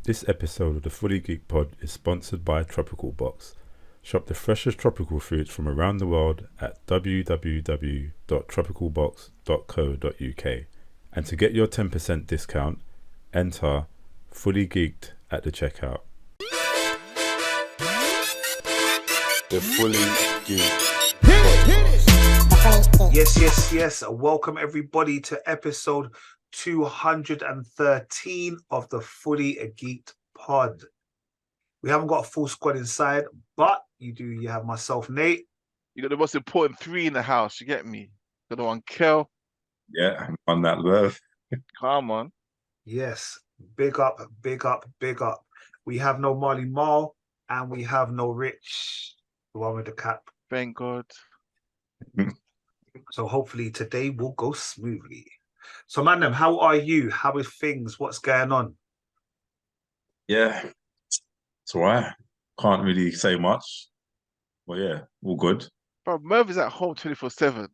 This episode of the Fully Geek Pod is sponsored by Tropical Box. Shop the freshest tropical fruits from around the world at www.tropicalbox.co.uk. And to get your 10% discount, enter Fully Geeked at the checkout. The Fully Geeked. Yes. Welcome everybody to episode 213 of the Fully Geeked Pod. We haven't got a full squad inside, but you have myself, Nate. You got the most important three in the house, you get me? You got the one Kel. Yeah, on that love. Come on. Yes, big up. We have no Marley Marl and we have no Rich, the one with the cap. Thank God. So hopefully today will go smoothly. So man, how are you? How is things? What's going on? Yeah, it's all right. Can't really say much. But yeah, all good. Bro, Merv is at home 24/7.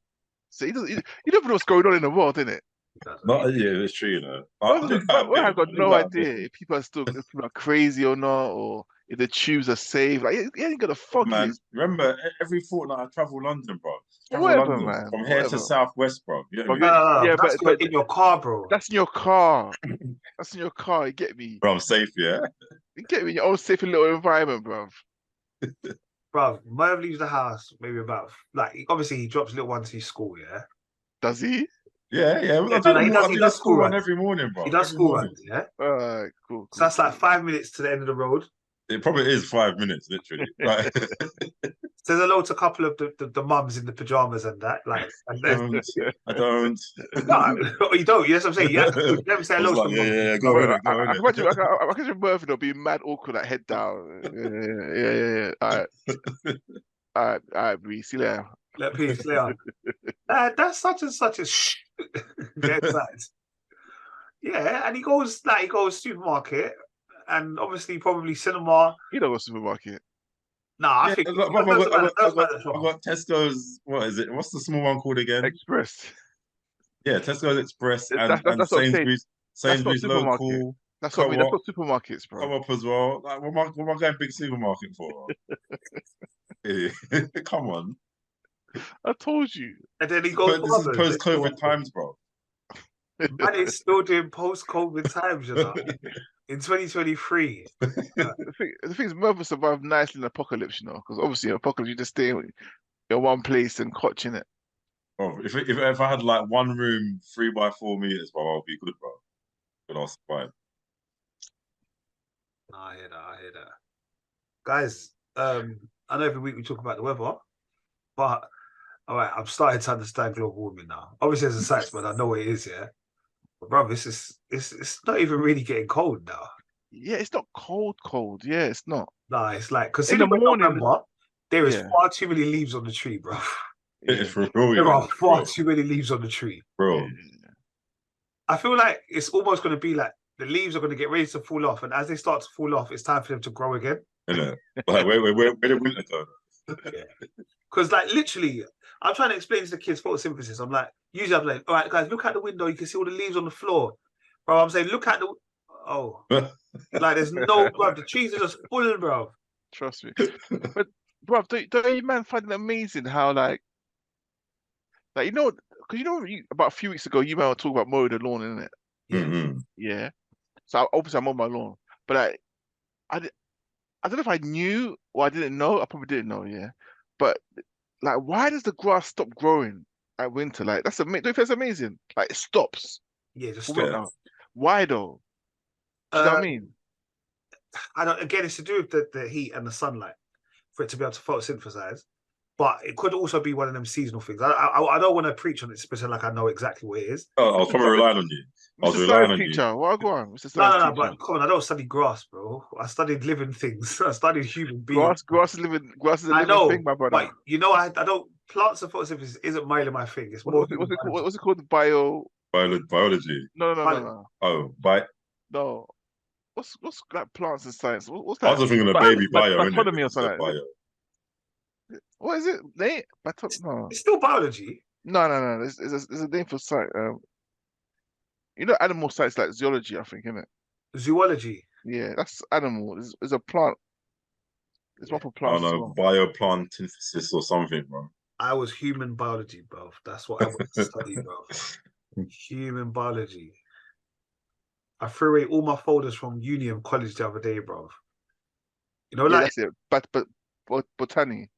So he don't know what's going on in the world, innit? Yeah, it's true, you know. I've got no idea if people are crazy or not, or if the tubes are safe. Like, he ain't got a fuck. Man, remember, every fortnight I travel London, bro. Whatever, man. From here to southwest, bro. You know what I mean? Yeah, but in your car, bro. That's in your car. That's in your car. You get me? Bro, I'm safe, yeah? You get me? Your own safe little environment, bro. Bro, Merv leaves the house maybe about, obviously he drops little one to school, yeah? Does he? Yeah. He does school run every morning, bro. He does school runs, yeah? Alright, cool. So that's like 5 minutes to the end of the road. It probably is 5 minutes, literally. Like, Says hello to a couple of the mums in the pajamas and that. I don't. No, you don't. That's what I'm saying. You have to never say hello to them. Yeah, go ahead. I can imagine Merv being mad awkward, like head down. Yeah. All right, Bree. See you later. Peace, Leon. That's such and such a shh. Get excited. Yeah, and he goes supermarket and obviously probably cinema. You don't go supermarket. Nah, I think I've got Tesco's. What is it? What's the small one called again? Express. Yeah, Tesco's Express and Sainsbury's local. That's what I mean. That's not supermarkets, bro. Co-op as well. Like, what am I going big supermarket for? Come on. I told you. And then he goes. But this is post-COVID times, bro. And it's still doing post-COVID times, you know. In 2023. The thing is, Merv survived nicely in apocalypse, you know, because obviously in apocalypse you just stay in one place and watching it. Oh, if I had like one room 3 by 4 meters, bro, I'll be good, bro. But I'll survive. I hear that. Guys, I know every week we talk about the weather, but all right, I'm starting to understand global warming now. Obviously, as a science man, I know what it is, yeah. But bro, it's not even really getting cold now. Yeah, it's not cold. Yeah, it's not. Nah, it's like, because in the morning, November, there is far too many leaves on the tree, bro. It's for real. There are far too many leaves on the tree, bro. Yeah. I feel like it's almost going to be like the leaves are going to get ready to fall off, and as they start to fall off, it's time for them to grow again. Like, where the winter go? Because literally, I'm trying to explain to the kids photosynthesis. I'm like, usually I'm like, all right, guys, look out the window. You can see all the leaves on the floor. Bro, I'm saying, look at there's no, bro, the trees are just full, bro. Trust me. But, bro, don't you man find it amazing how, because about a few weeks ago, you man were talking about mowing the lawn, innit? Yeah. Mm-hmm. Yeah. So obviously I'm on my lawn. But I don't know if I knew or I didn't know. I probably didn't know, yeah. But why does the grass stop growing at winter? That's amazing. Don't you think that's amazing? It stops. Yeah, just stop. Why though? Do you know what I mean? Again, it's to do with the heat and the sunlight for it to be able to photosynthesize. But it could also be one of them seasonal things. I don't want to preach on it, especially like I know exactly what it is. Oh, I was probably relying on you. I was relying on you. What go on? No, but come on, I don't study grass, bro. I studied living things. I studied human beings. Grass is a living thing, my brother. But I don't. Plants and photosynthesis isn't mainly my thing. It's more. What's it called? Biology. No. Oh, No. What's plants and science? What's that? I was thinking of baby bio. Autonomy or something. Bio. What is it? Nate? No. It's still biology. No. There's a name for science. Animal science like zoology, I think, isn't it? Zoology. Yeah, that's animal. It's a plant. It's one for I don't plants as know, well. bioplantissis or something, bro. I was human biology, bro. That's what I wanted to study, bro. Human biology. I threw away all my folders from uni and college the other day, bro. You know, Yeah, like that's it. But botany.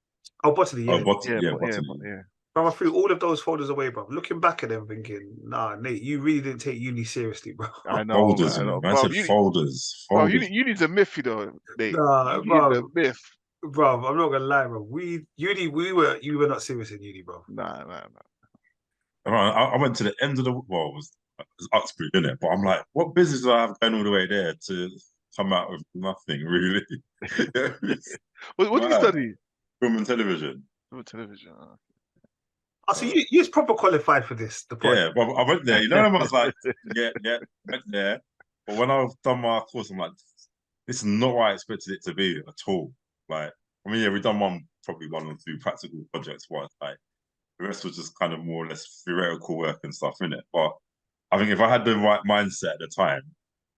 botany, Oh, yeah. botany. Yeah. Bro, I threw all of those folders away, bro. Looking back at them, thinking, nah, Nate, you really didn't take uni seriously, bro. I know, Folders, I man. know. Man Bro, said folders. uni, Folders. uni's a myth, you know, Nate. Nah, Uni is a bro, myth. bro. I'm not gonna lie, bro. You were not serious in uni, bro. Nah. I went to the end of the well, it was Uxbridge, didn't it? But I'm like, what business do I have going all the way there to come out with nothing, really? What did you study? Film and television. Film and television. Oh, so you're proper qualified for this, the pod. Yeah, but I went there. You know, I was like, yeah, went there. But when I've done my course, I'm like, this is not what I expected it to be at all. Like, I mean, yeah, we've done probably one or two practical projects, but like the rest was just kind of more or less theoretical work and stuff, innit? But I think if I had the right mindset at the time,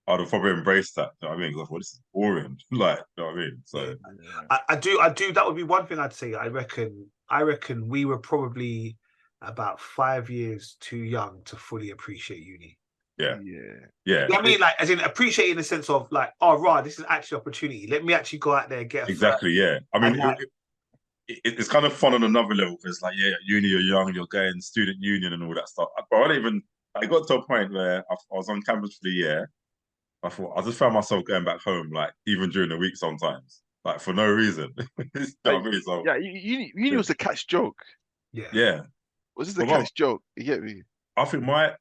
I'd have probably embraced that. You know what I mean? Because I thought this is boring. Like, you know what I mean? So yeah. I do. That would be one thing I'd say. I reckon we were probably about 5 years too young to fully appreciate uni. yeah. You know what I mean, like, as in appreciate in the sense of like, oh, right, this is actually opportunity. Let me actually go out there and get a Exactly. Yeah. I mean, it's kind of fun on another level because, like, yeah, uni, you're young, you're going student union and all that stuff. But I got to a point where I was on campus for the year. I thought I just found myself going back home, like even during the week sometimes, like for no reason. You know what I mean? So, yeah, uni was a catch joke. Yeah. Was this a catch joke? You get me? I think my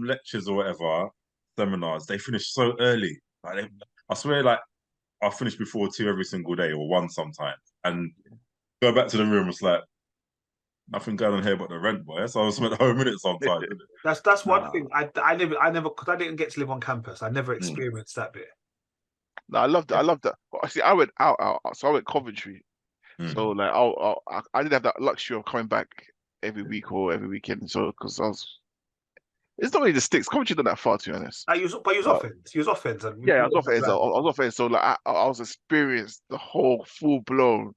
lectures or whatever seminars they finish so early. Like I swear, like I finish before 2 every single day or 1 sometimes, and go back to the room. It's like nothing going on here but the rent, boy. So I was at home in it sometimes. Isn't it? That's one thing. I never because I didn't get to live on campus. I never experienced that bit. No, I loved it. I loved that. See, I went out. So I went Coventry. So like, I didn't have that luxury of coming back every week or every weekend. So because it's not really the sticks. Coventry not that far, to be honest. But you was offense. You was offense. Yeah, I was offense. I was offense. So like, I was experienced the whole full blown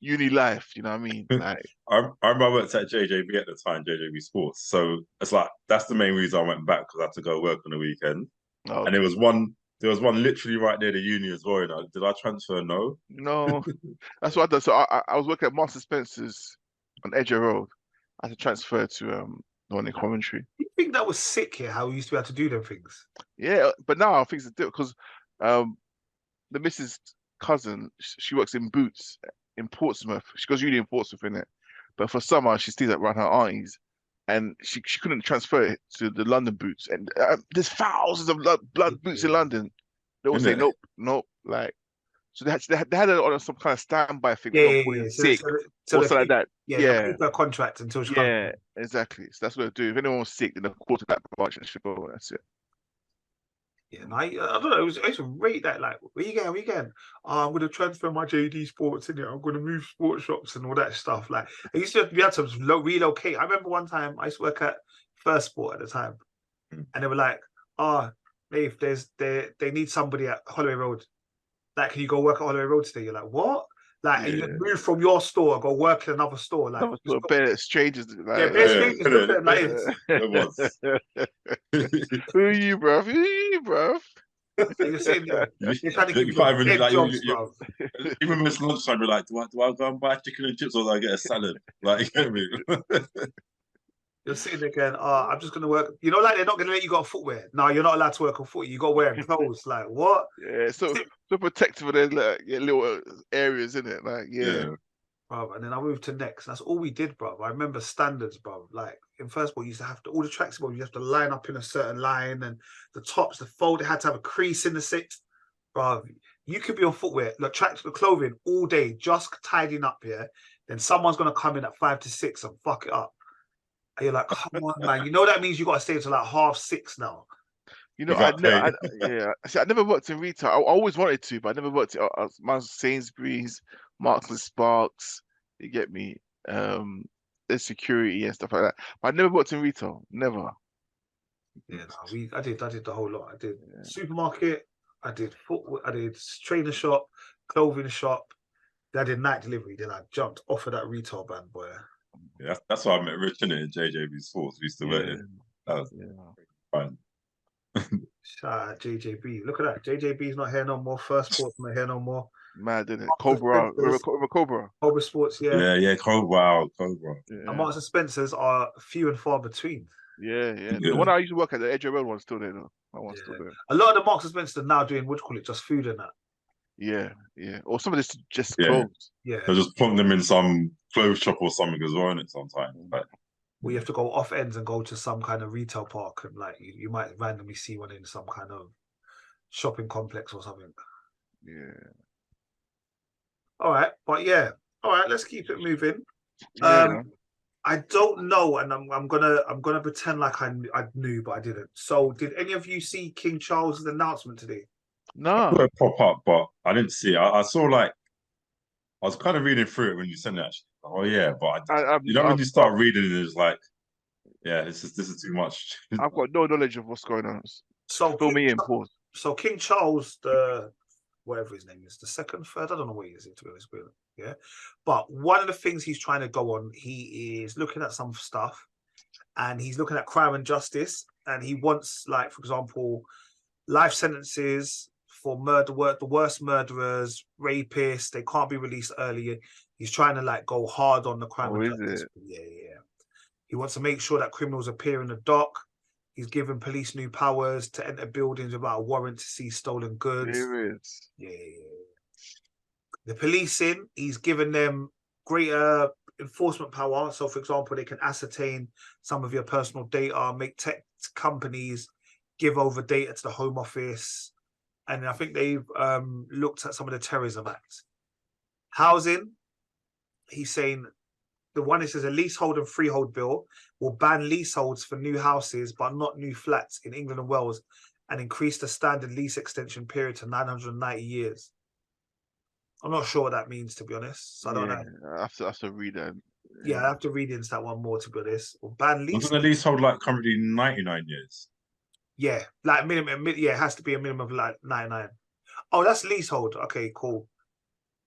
uni life. You know what I mean? Like, I remember I worked at JJB at the time, JJB Sports. So it's like that's the main reason I went back because I had to go work on the weekend. okay. And there was one literally right near the uni as well. You know, did I transfer? No. No, that's what I did. So I was working at Master Spencer's on Edger Road. I had to transfer to the one in Coventry. You think that was sick here? How we used to be able to do them things? Yeah, but now things are different because the Mrs. cousin she works in Boots in Portsmouth. She goes uni in Portsmouth in it, but for summer she stays around her aunties, and she couldn't transfer it to the London Boots. And there's thousands of blood boots in London. They all say nope. Like, so they had her on some kind of standby thing. Yeah. Sick So or something like that. Yeah, keep her contract until she comes. Yeah, exactly. So that's what they do. If anyone was sick, then the quarterback branch should go. That's it. Yeah, and I don't know. I used to rate that. Like, where you going? Oh, I'm going to transfer my JD Sports in it. I'm going to move sports shops and all that stuff. Like, I used to be able to relocate. I remember one time I used to work at First Sport at the time, and they were like, "Oh, Dave, they need somebody at Holloway Road. Like, can you go work at Holloway Road today?" You're like, "What?" Like, and you move from your store, go work in another store. Like, bare strangers. Like, strangers look at them like who are you, bro? You're sitting there. You're trying to give you jobs, bro. Even when it's lunchtime, you're like, do I go and buy chicken and chips or do I get a salad? Like, you get me? You're sitting there going, "Oh, I'm just going to work." You know, like they're not going to let you go on footwear. No, you're not allowed to work on foot. You got to wear clothes. Like, what? Yeah, so protective of their little areas, isn't it? Like, yeah. Bro, and then I moved to Next. That's all we did, bro. I remember standards, bro. Like in First Ball, you used to have to all the tracks, bro. You have to line up in a certain line, and the tops, the fold, it had to have a crease in the six, bro. You could be on footwear, like tracks, the clothing all day, just tidying up here. Then someone's gonna come in at 5 to 6 and fuck it up. And you're like, come on, man. You know that means you got to stay until like 6:30 now. You know, I never worked in retail. I always wanted to, but I never worked at Sainsbury's, Marks and Sparks. You get me? There's security and stuff like that. But I never worked in retail. Never. Yeah, no, I did the whole lot. I did supermarket, I did trainer shop, clothing shop. Then I did night delivery. Then I jumped off of that retail van, boy. Yeah, that's why I met Rich in it in JJB Sports. We used to work it. That was fun. Shout out JJB. Look at that. JJB's not here no more. First Sports not here no more. Mad, didn't it? Cobra. Remember Cobra? Cobra Sports, yeah. Yeah, Cobra. And Marks and Spencers are few and far between. Yeah. The one I used to work at, the Edge Road one's still there though. That one's still there. A lot of the Marks and Spencers are now doing, what do you call it, just food and that. Yeah. Or some of this just clothes. Yeah. They'll just plonk them in some clothes shop or something as well, innit, sometimes. But where you have to go off ends and go to some kind of retail park, and like you might randomly see one in some kind of shopping complex or something. Yeah. All right, but all right. Let's keep it moving. Yeah. I don't know, and I'm gonna pretend like I knew, but I didn't. So, did any of you see King Charles's announcement today? No. it pop up, but I didn't see it. I saw I was kind of reading through it when you sent it. Actually. Oh yeah, but when you start reading it, it's like, yeah, this is too much. I've got no knowledge of what's going on. So fill me in, pause. So King Charles, whatever his name is, the second, third, I don't know what he is, to be honest with you. Yeah. But one of the things he's trying to go on, he is looking at some stuff, and he's looking at crime and justice, and he wants, like, for example, life sentences for the worst murderers, rapists, they can't be released earlier. He's trying to go hard on the crime and justice. Yeah. He wants to make sure that criminals appear in the dock. He's given police new powers to enter buildings without a warrant to seize stolen goods. There is. Yeah. The policing, he's given them greater enforcement power. So, for example, they can ascertain some of your personal data, make tech companies give over data to the Home Office. And I think they've looked at some of the terrorism acts. Housing, he's saying the one that says a leasehold and freehold bill will ban leaseholds for new houses, but not new flats in England and Wales, and increase the standard lease extension period to 990 years. I'm not sure what that means, to be honest. So I don't know. I have to read that. Yeah, I have to read into that one more, to be honest. Or ban lease. Wasn't the leasehold currently 99 years? Yeah, minimum. Yeah, it has to be a minimum of 99. Oh, that's leasehold. Okay, cool.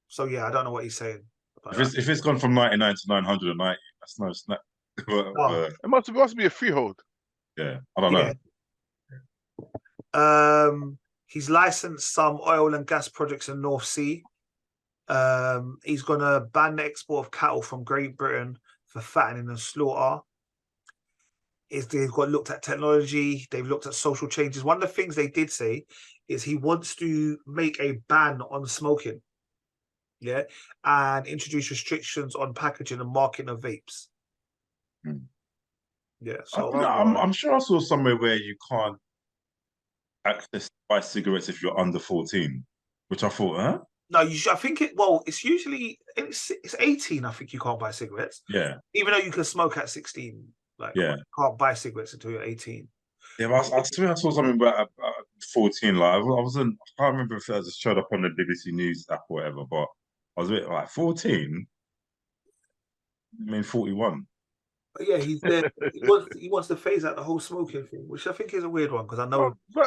So yeah, I don't know what he's saying. If it's gone from 99 to 990, that's no snap. It must be a freehold. Yeah, I don't know. He's licensed some oil and gas projects in North Sea. He's gonna ban the export of cattle from Great Britain for fattening and slaughter. They've looked at technology. They've looked at social changes. One of the things they did say is he wants to make a ban on smoking. Yeah, and introduce restrictions on packaging and marketing of vapes. Yeah, so I'm sure I saw somewhere where you can't buy cigarettes if you're under 14, which I thought, huh? No, I think it's usually it's 18. I think you can't buy cigarettes. Yeah, even though you can smoke at 16. You can't buy cigarettes until you're 18. Yeah, but I swear I saw something about 14. I can't remember if it just showed up on the BBC News app or whatever, but I was a bit 14. I mean 41. But yeah, he's there. he wants to phase out the whole smoking thing, which I think is a weird one because I know. Bro,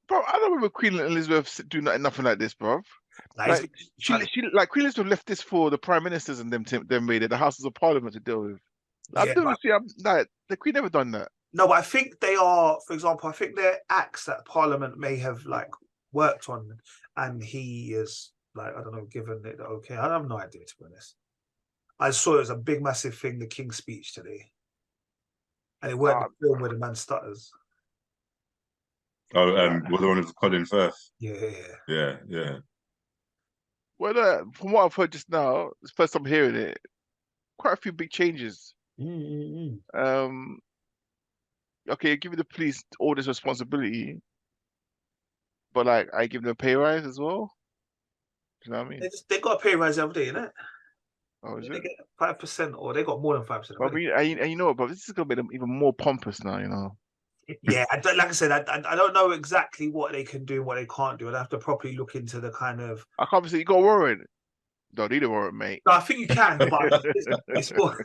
I don't remember Queen Elizabeth do nothing like this, bro. She Queen Elizabeth left this for the prime ministers and them made it the Houses of Parliament to deal with. The Queen never done that. No, but I think they are. For example, I think they're acts that Parliament may have worked on, and he is I don't know, given it okay. I have no idea, to be honest. I saw it as a big, massive thing, the King's speech today, and it weren't the film where the man stutters. Oh, was the one with Colin Firth? Yeah. Well, from what I've heard just now, it's the first time hearing it. Quite a few big changes. Okay, give the police all this responsibility, but I give them a pay rise as well. Do you know what I mean? They got a pay rise every day, innit? Oh, is they it? get 5%, or they got more than 5%. I mean, and you know what, but this is gonna make them even more pompous now. You know. Yeah, like I said, I don't know exactly what they can do and what they can't do. I'd have to properly look into the kind of. I can't say you got a warrant. Don't need a warrant, mate. No, I think you can, but it's more.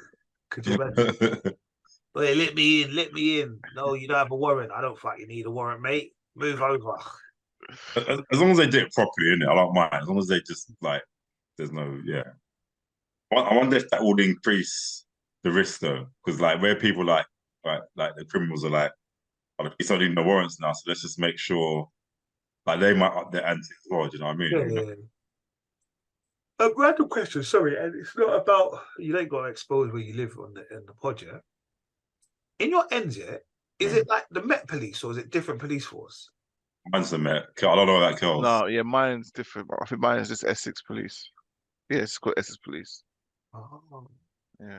Could you imagine? Wait, let me in. No, you don't have a warrant. I don't fucking need a warrant, mate. Move over. As long as they do it properly, innit? I don't mind. As long as they just like, there's no, yeah. I wonder if that would increase the risk though, because like where people like the criminals are like, oh, the police don't need no warrants now, so let's just make sure like they might up their ante as well. Do you know what I mean? Yeah. A random question, sorry, and it's not about you ain't got to expose where you live on in the pod, yeah. In your ends, yeah, is it like the Met Police or is it different police force? Mine's the Met. I don't know what that kills. No, yeah, mine's different. I think mine is just Essex Police. Yeah, it's called Essex Police. Oh. Yeah.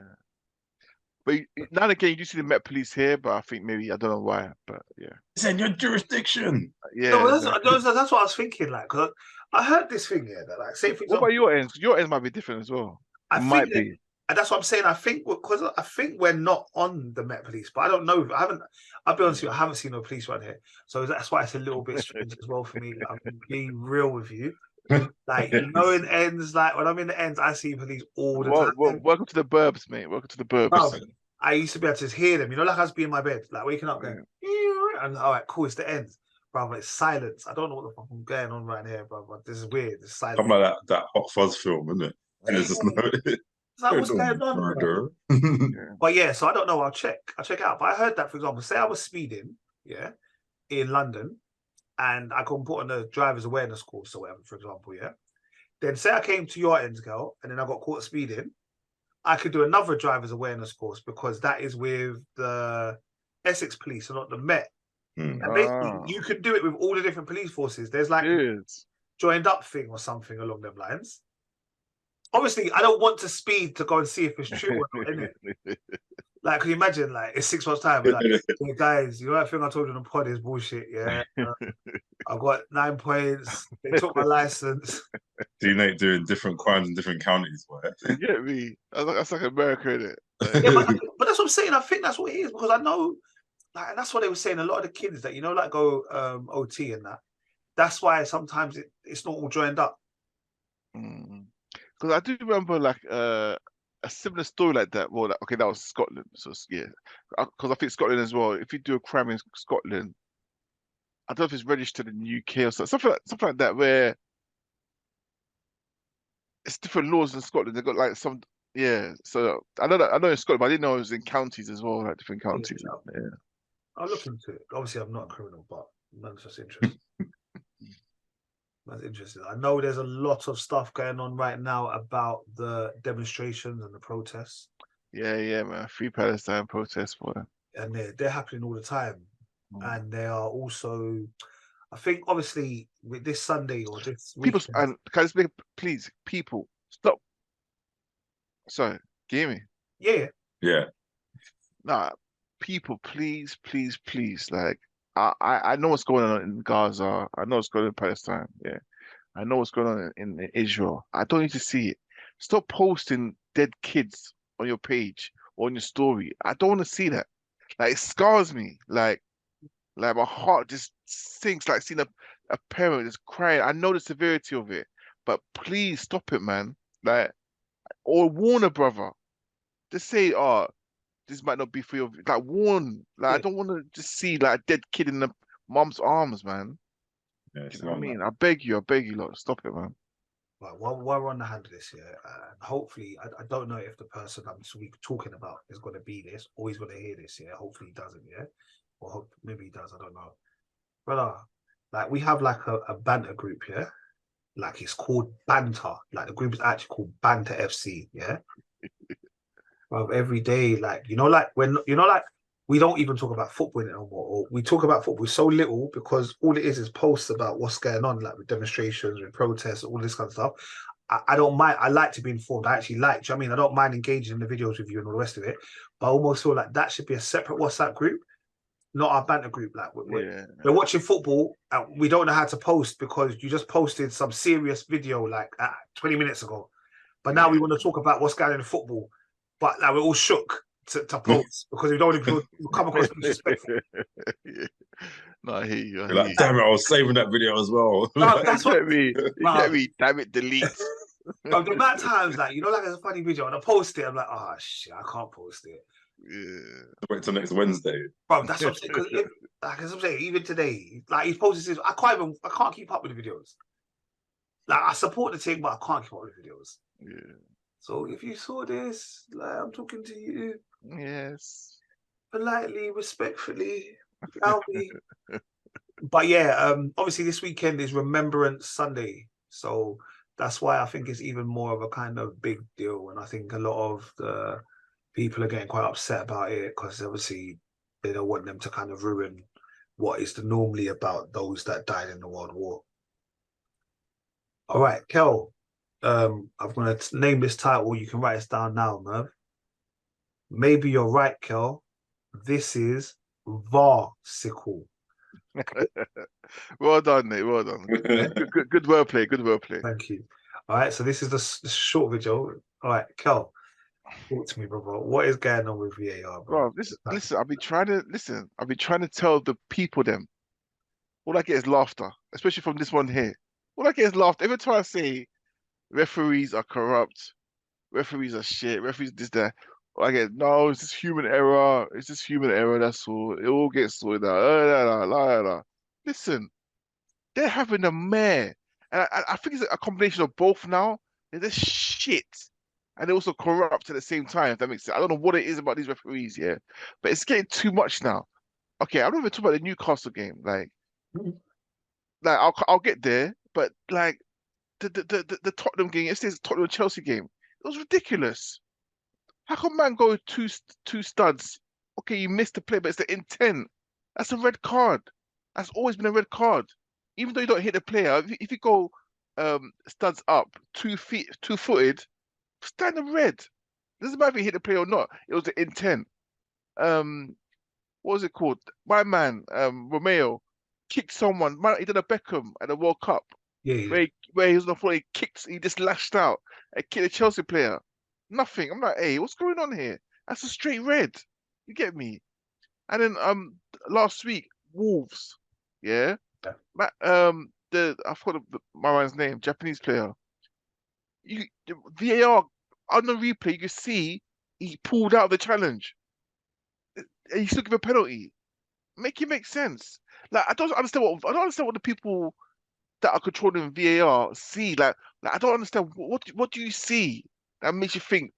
But now and again, you do see the Met Police here, but I think maybe, I don't know why, but yeah. It's in your jurisdiction. Yeah. No, that's what I was thinking, like, because I heard this thing here that, like, say, for example. What about your ends? Your ends might be different as well. I might think be. And that's what I'm saying. I think because I think we're not on the Met Police, but I don't know. I'll be honest with you, I haven't seen no police around here. So that's why it's a little bit strange as well for me. I'm being real with you. Like, you know, in ends, like when I'm in the ends, I see police all the time. Welcome to the burbs, mate. Welcome to the burbs. Bro, I used to be able to hear them, you know, like I was being in my bed, like waking up going, and all right, cool, it's the ends. Brother, it's silence. I don't know what the fuck is going on right here, brother. This is weird. It's silence. Something like that Hot Fuzz film, isn't it? And it's just no. It's like, what's going on? But yeah, so I don't know. I'll check out. But I heard that, for example, say I was speeding, yeah, in London, and I couldn't put on a driver's awareness course or whatever, for example, yeah. Then say I came to your ends, girl, and then I got caught speeding. I could do another driver's awareness course because that is with the Essex Police and not the Met. And basically, you can do it with all the different police forces. There's like a joined up thing or something along them lines. Obviously, I don't want to speed to go and see if it's true or not, innit? Like, can you imagine, like, in 6 months' time, like, hey, guys, you know that thing I told you on the pod is bullshit, yeah? I got 9 points. They took my license. Teammate doing different crimes in different counties, boy. You get me? That's like America, isn't it? Yeah, but that's what I'm saying. I think that's what it is because I know, like, and that's what they were saying. A lot of the kids that, you know, like go OT and that. That's why sometimes it's not all joined up. Because I do remember like a similar story like that. Well, okay, that was Scotland. So yeah, because I think Scotland as well. If you do a crime in Scotland, I don't know if it's registered in the UK or something like that, where it's different laws in Scotland. They've got like some, yeah. So I know in Scotland, but I didn't know it was in counties as well, like different counties. Yeah. I'll look into it. Obviously, I'm not a criminal, but that's just interesting. That's interesting. I know there's a lot of stuff going on right now about the demonstrations and the protests. Yeah, man. Free Palestine protests, boy. And they're happening all the time. And they are also, I think, obviously, with this Sunday or this weekend... People, and can I just make, please, people, stop. Sorry, can you hear me? Yeah. Nah, people, please. Like, I know what's going on in Gaza. I know what's going on in Palestine. Yeah. I know what's going on in Israel. I don't need to see it. Stop posting dead kids on your page or on your story. I don't want to see that. Like, it scars me. Like my heart just sinks, like seeing a parent just crying. I know the severity of it, but please stop it, man. Like, or warn a brother. Just say, this might not be for your, like, warn. Like, I don't want to just see like a dead kid in the mom's arms, man. Yeah, you know what I mean? I beg you, lot, stop it, man. Right, while we're on the hand of this here, hopefully, I don't know if the person I'm talking about is going to be this or he's going to hear this. Yeah, hopefully he doesn't. Yeah, or maybe he does. I don't know. But like we have like a banter group here. Like it's called Banter. Like the group is actually called Banter FC. Yeah. Well, every day, like, you know, like when, you know, like we don't even talk about football anymore, or we talk about football so little because all it is posts about what's going on, like with demonstrations, with protests, all this kind of stuff. I don't mind. I like to be informed. I actually like, do you know what I mean? I don't mind engaging in the videos with you and all the rest of it, but I almost feel like that should be a separate WhatsApp group, not our banter group. Like we're watching football and we don't know how to post because you just posted some serious video like 20 minutes ago. But now we want to talk about what's going on in football. But like, we're all shook to post because we don't want to come across disrespectful. No, I hear you. Like, damn it, I was saving that video as well. No, that's what me. Damn it, delete. But the amount of times, like, you know, like, it's a funny video and I post it, I'm like, oh shit, I can't post it. Wait till next Wednesday. Bro, that's what I'm saying. Because like as I'm saying, even today, like he's posted this, I can't keep up with the videos. Like I support the thing, but I can't keep up with the videos. Yeah. So if you saw this, like I'm talking to you Yes. politely, respectfully, loudly. But yeah, obviously this weekend is Remembrance Sunday, so that's why I think it's even more of a kind of big deal, and I think a lot of the people are getting quite upset about it because obviously they don't want them to kind of ruin what is normally about those that died in the World War. All right, Kel, I'm going to name this title. You can write this down now, Merv. Maybe you're right, Kel. This is VARsical. Well done, mate. Well done. Good wordplay. Good wordplay. Thank you. All right, so this is the short video. All right, Kel, talk to me, brother. What is going on with VAR, bro? Bro, listen. I've been trying to tell the people them. All I get is laughter, especially from this one here. All I get is laughter. Every time I say referees are corrupt, referees are shit, referees this, that, I get, no, it's just human error. It's just human error, that's all. It all gets sorted out. Listen, they're having a mare. And I think it's a combination of both now. They're just shit. And they're also corrupt at the same time, if that makes sense. I don't know what it is about these referees, yeah. But it's getting too much now. Okay, I'm not even talking about the Newcastle game. Like I'll get there, but like the Tottenham game, yesterday's Tottenham Chelsea game, it was ridiculous. How come man go two studs? Okay, you missed the play, but it's the intent. That's a red card. That's always been a red card. Even though you don't hit the player, if you go studs up 2 feet, 2-footed, stand the red. Doesn't matter if you hit the player or not. It was the intent. What was it called? My man, Romeo, kicked someone. Man, he did a Beckham at the World Cup. Yeah. Where he was on the floor, he just lashed out and kicked a Chelsea player. Nothing. I'm like, hey, what's going on here? That's a straight red. You get me? And then last week, Wolves, yeah. I forgot my man's name, Japanese player. The VAR on the replay, you can see he pulled out the challenge. He still give a penalty. Make it make sense. Like I don't understand what the people that are controlling VAR see. Like I don't understand what do you see that makes you think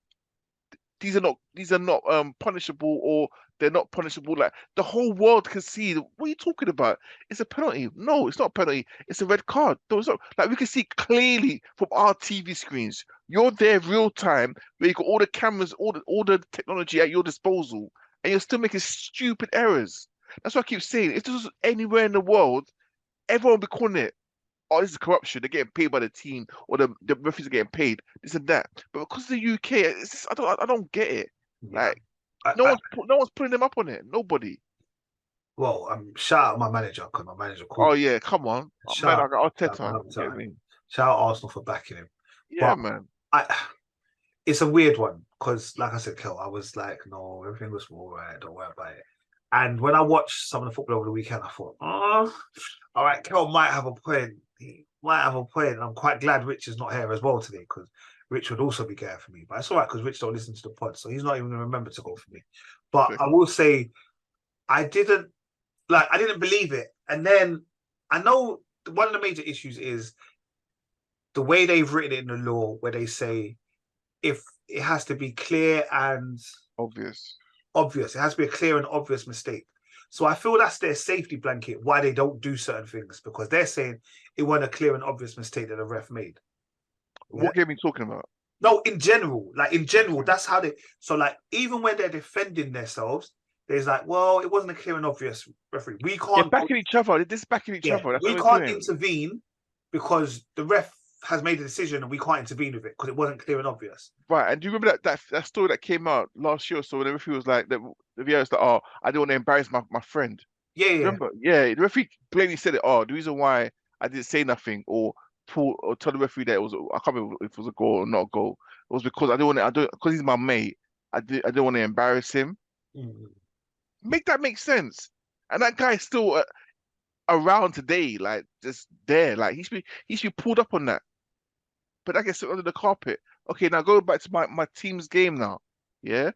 these are not punishable, or they're not punishable. Like the whole world can see. What are you talking about? It's a penalty. No, it's not a penalty. It's a red card. No, it's not. Like we can see clearly from our TV screens. You're there real time, where you got all the cameras, all the technology at your disposal, and you're still making stupid errors. That's what I keep saying. If this was anywhere in the world, everyone would be calling it, oh, this is corruption. They're getting paid by the team, or the referees are getting paid, this and that. But because of the UK, it's just, I don't get it. Yeah. Like no one's putting them up on it. Nobody. Well, shout out my manager, because my manager called. Oh yeah, come on, man. I got Arteta. Shout out Arsenal for backing him. Yeah, but man. It's a weird one because, like I said, Kel, I was like, no, everything was all right. Don't worry about it. And when I watched some of the football over the weekend, I thought, oh, all right, Kel might have a point. He might have a point. And I'm quite glad Rich is not here as well today, because Rich would also be going for me. But it's all right because Rich don't listen to the pod, so he's not even going to remember to go for me. But I will say, I didn't believe it. And then I know one of the major issues is the way they've written it in the law, where they say if it has to be clear and obvious. It has to be a clear and obvious mistake. So I feel that's their safety blanket, why they don't do certain things, because they're saying it wasn't a clear and obvious mistake that the ref made. What game are you talking about? No, in general, that's how they. So like, even when they're defending themselves, there's like, well, it wasn't a clear and obvious referee. We can't. They're backing each other. They're just backing each other. That's we can't intervene because the ref has made a decision and we can't intervene with it because it wasn't clear and obvious. Right, and do you remember that story that came out last year or so when the referee was like, the VAR was like, oh, I don't want to embarrass my friend. Yeah. Remember? Yeah, the referee plainly said it. Oh, the reason why I didn't say nothing or tell the referee that it was, I can't remember if it was a goal or not a goal. It was because because he's my mate. I didn't want to embarrass him. Mm-hmm. Make that make sense. And that guy's still around today, like just there, like he should be pulled up on that. But that gets under the carpet. Okay, now going back to my team's game now. Yeah,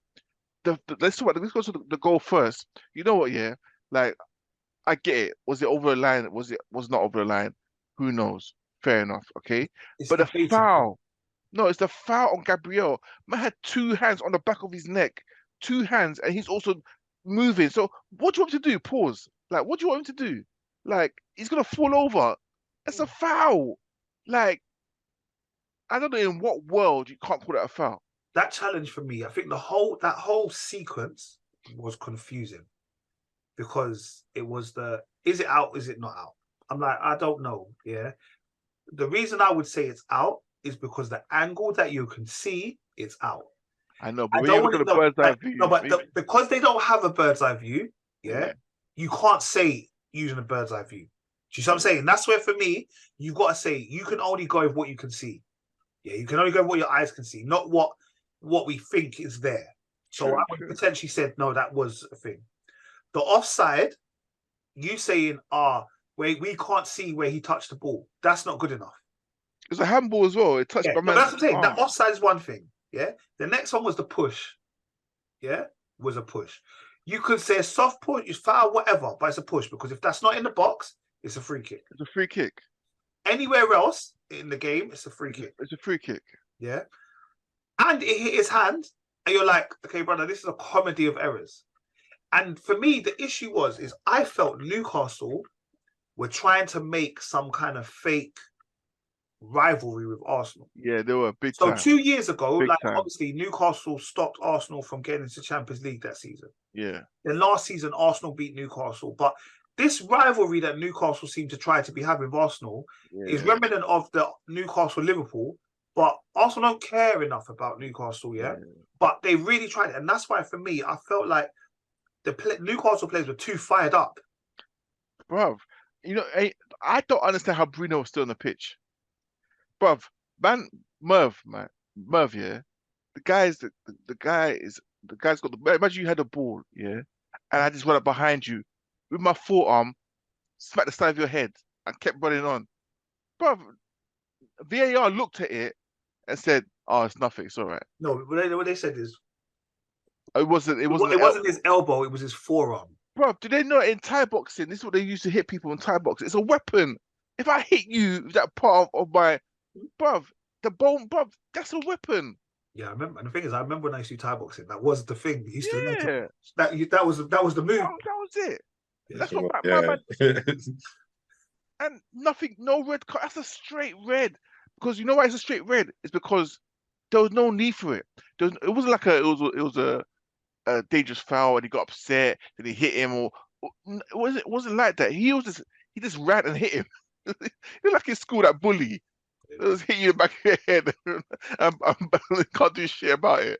let's go to the goal first. You know what? Yeah, like I get it. Was it over the line? Was not over the line? Who knows? Fair enough. Okay, It's but the debatable. foul. No, it's the foul on Gabriel. Man had 2 hands on the back of his neck, 2 hands, and he's also moving. So what do you want him to do? Pause. Like, what do you want him to do? Like, he's gonna fall over. That's a foul. Like, I don't know in what world you can't call that a foul. That challenge for me, I think that whole sequence was confusing because it was is it out, is it not out? I'm like, I don't know. Yeah. The reason I would say it's out is because the angle that you can see, it's out. I know, but I when you don't look at want the bird's eye view, no, but because they don't have a bird's eye view, yeah, you can't say using a bird's eye view. Do you see what I'm saying? That's where for me, you've got to say you can only go with what you can see. Yeah, you can only go with what your eyes can see, not what we think is there. So I would potentially said no, that was a thing. The offside, you saying where we can't see where he touched the ball. That's not good enough. It's a handball as well. It touched my man's that's what I'm saying. arm. That offside is one thing. Yeah. The next one was the push. Yeah, was a push. You could say a soft push, you foul, whatever, but it's a push because if that's not in the box, it's a free kick. It's a free kick. Anywhere else in the game, it's a free kick. It's a free kick. Yeah. And it hit his hand, and you're like, okay, brother, this is a comedy of errors. And for me, the issue is I felt Newcastle were trying to make some kind of fake rivalry with Arsenal. Yeah, they were big time. So 2 years ago, obviously Newcastle stopped Arsenal from getting into Champions League that season. Yeah. Then last season, Arsenal beat Newcastle. But this rivalry that Newcastle seem to try to be having with Arsenal is remnant of the Newcastle-Liverpool. But Arsenal don't care enough about Newcastle, but they really tried it. And that's why, for me, I felt like the Newcastle players were too fired up. Bruv, you know, I don't understand how Bruno was still on the pitch. Bruv, Merv, yeah. The guy's got the, imagine you had the ball, yeah, and I just went up behind you with my forearm, smacked the side of your head, and kept running on. Bruv, VAR looked at it and said, "Oh, it's nothing. It's all right." No, what they said is it wasn't his elbow. It was his forearm. Bro, do they know in Thai boxing? This is what they used to hit people in Thai boxing. It's a weapon. If I hit you with that part of my, bruv, the bone, bruv, that's a weapon. Yeah, I remember. And the thing is, I remember when I used to do Thai boxing. That was the thing. He used to that was the move. That was it. Yeah. That's what my man. And nothing, no red card. That's a straight red. Because you know why it's a straight red? It's because there was no need for it. It wasn't like it was a dangerous foul and he got upset and he hit him, or it wasn't like that. He just ran and hit him. It's like in school, that bully. It was hitting you in the back of your head and can't do shit about it.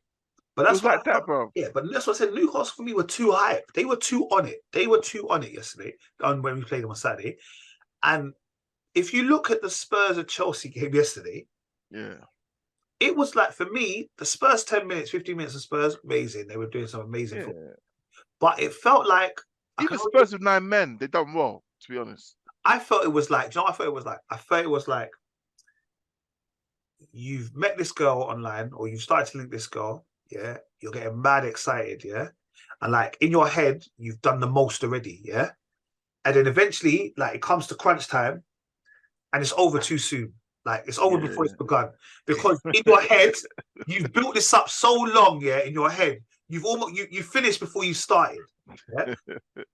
But that's like that, bro. Yeah, but that's what I said. Newcastle for me were too hype. They were too on it. They were too on it yesterday when we played them on Saturday. And if you look at the Spurs and Chelsea game yesterday, it was like, for me, the Spurs 10 minutes, 15 minutes of Spurs, amazing. They were doing some amazing football. But it felt like even Spurs with 9 men, they done well, to be honest. I felt it was like, do you know what I felt it was like? I felt it was like you've met this girl online, or you've started to link this girl, yeah? You're getting mad excited, yeah? And like in your head, you've done the most already, yeah? And then eventually, like, it comes to crunch time and it's over too soon. Like, it's over before it's begun. Because in your head, you've built this up so long, yeah, in your head. You've almost you finished before you started. Yeah?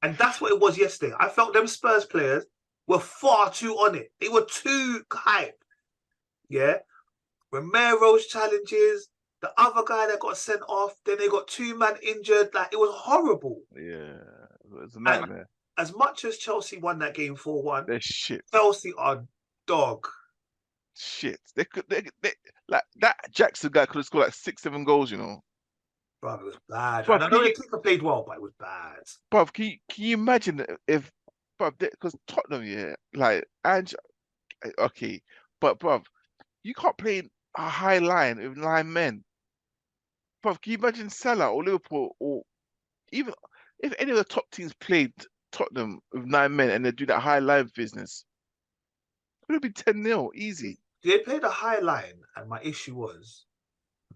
And that's what it was yesterday. I felt them Spurs players were far too on it. They were too hype. Yeah. Romero's challenges, the other guy that got sent off, then they got 2 men injured. Like, it was horrible. Yeah. It was a nightmare. And as much as Chelsea won that game 4-1, they're shit. Chelsea are dog. Shit. They like that Jackson guy could have scored like 6-7 goals, you know. Bro, it was bad. Bruv, I know the keeper played well, but it was bad. Bro, can you imagine if, bro, because Tottenham, yeah, like, okay, but bro, you can't play a high line with 9 men. Bro, can you imagine Salah or Liverpool, or even if any of the top teams played Tottenham with 9 men and they do that high line business? It would be 10-0, easy. They played a high line, and my issue was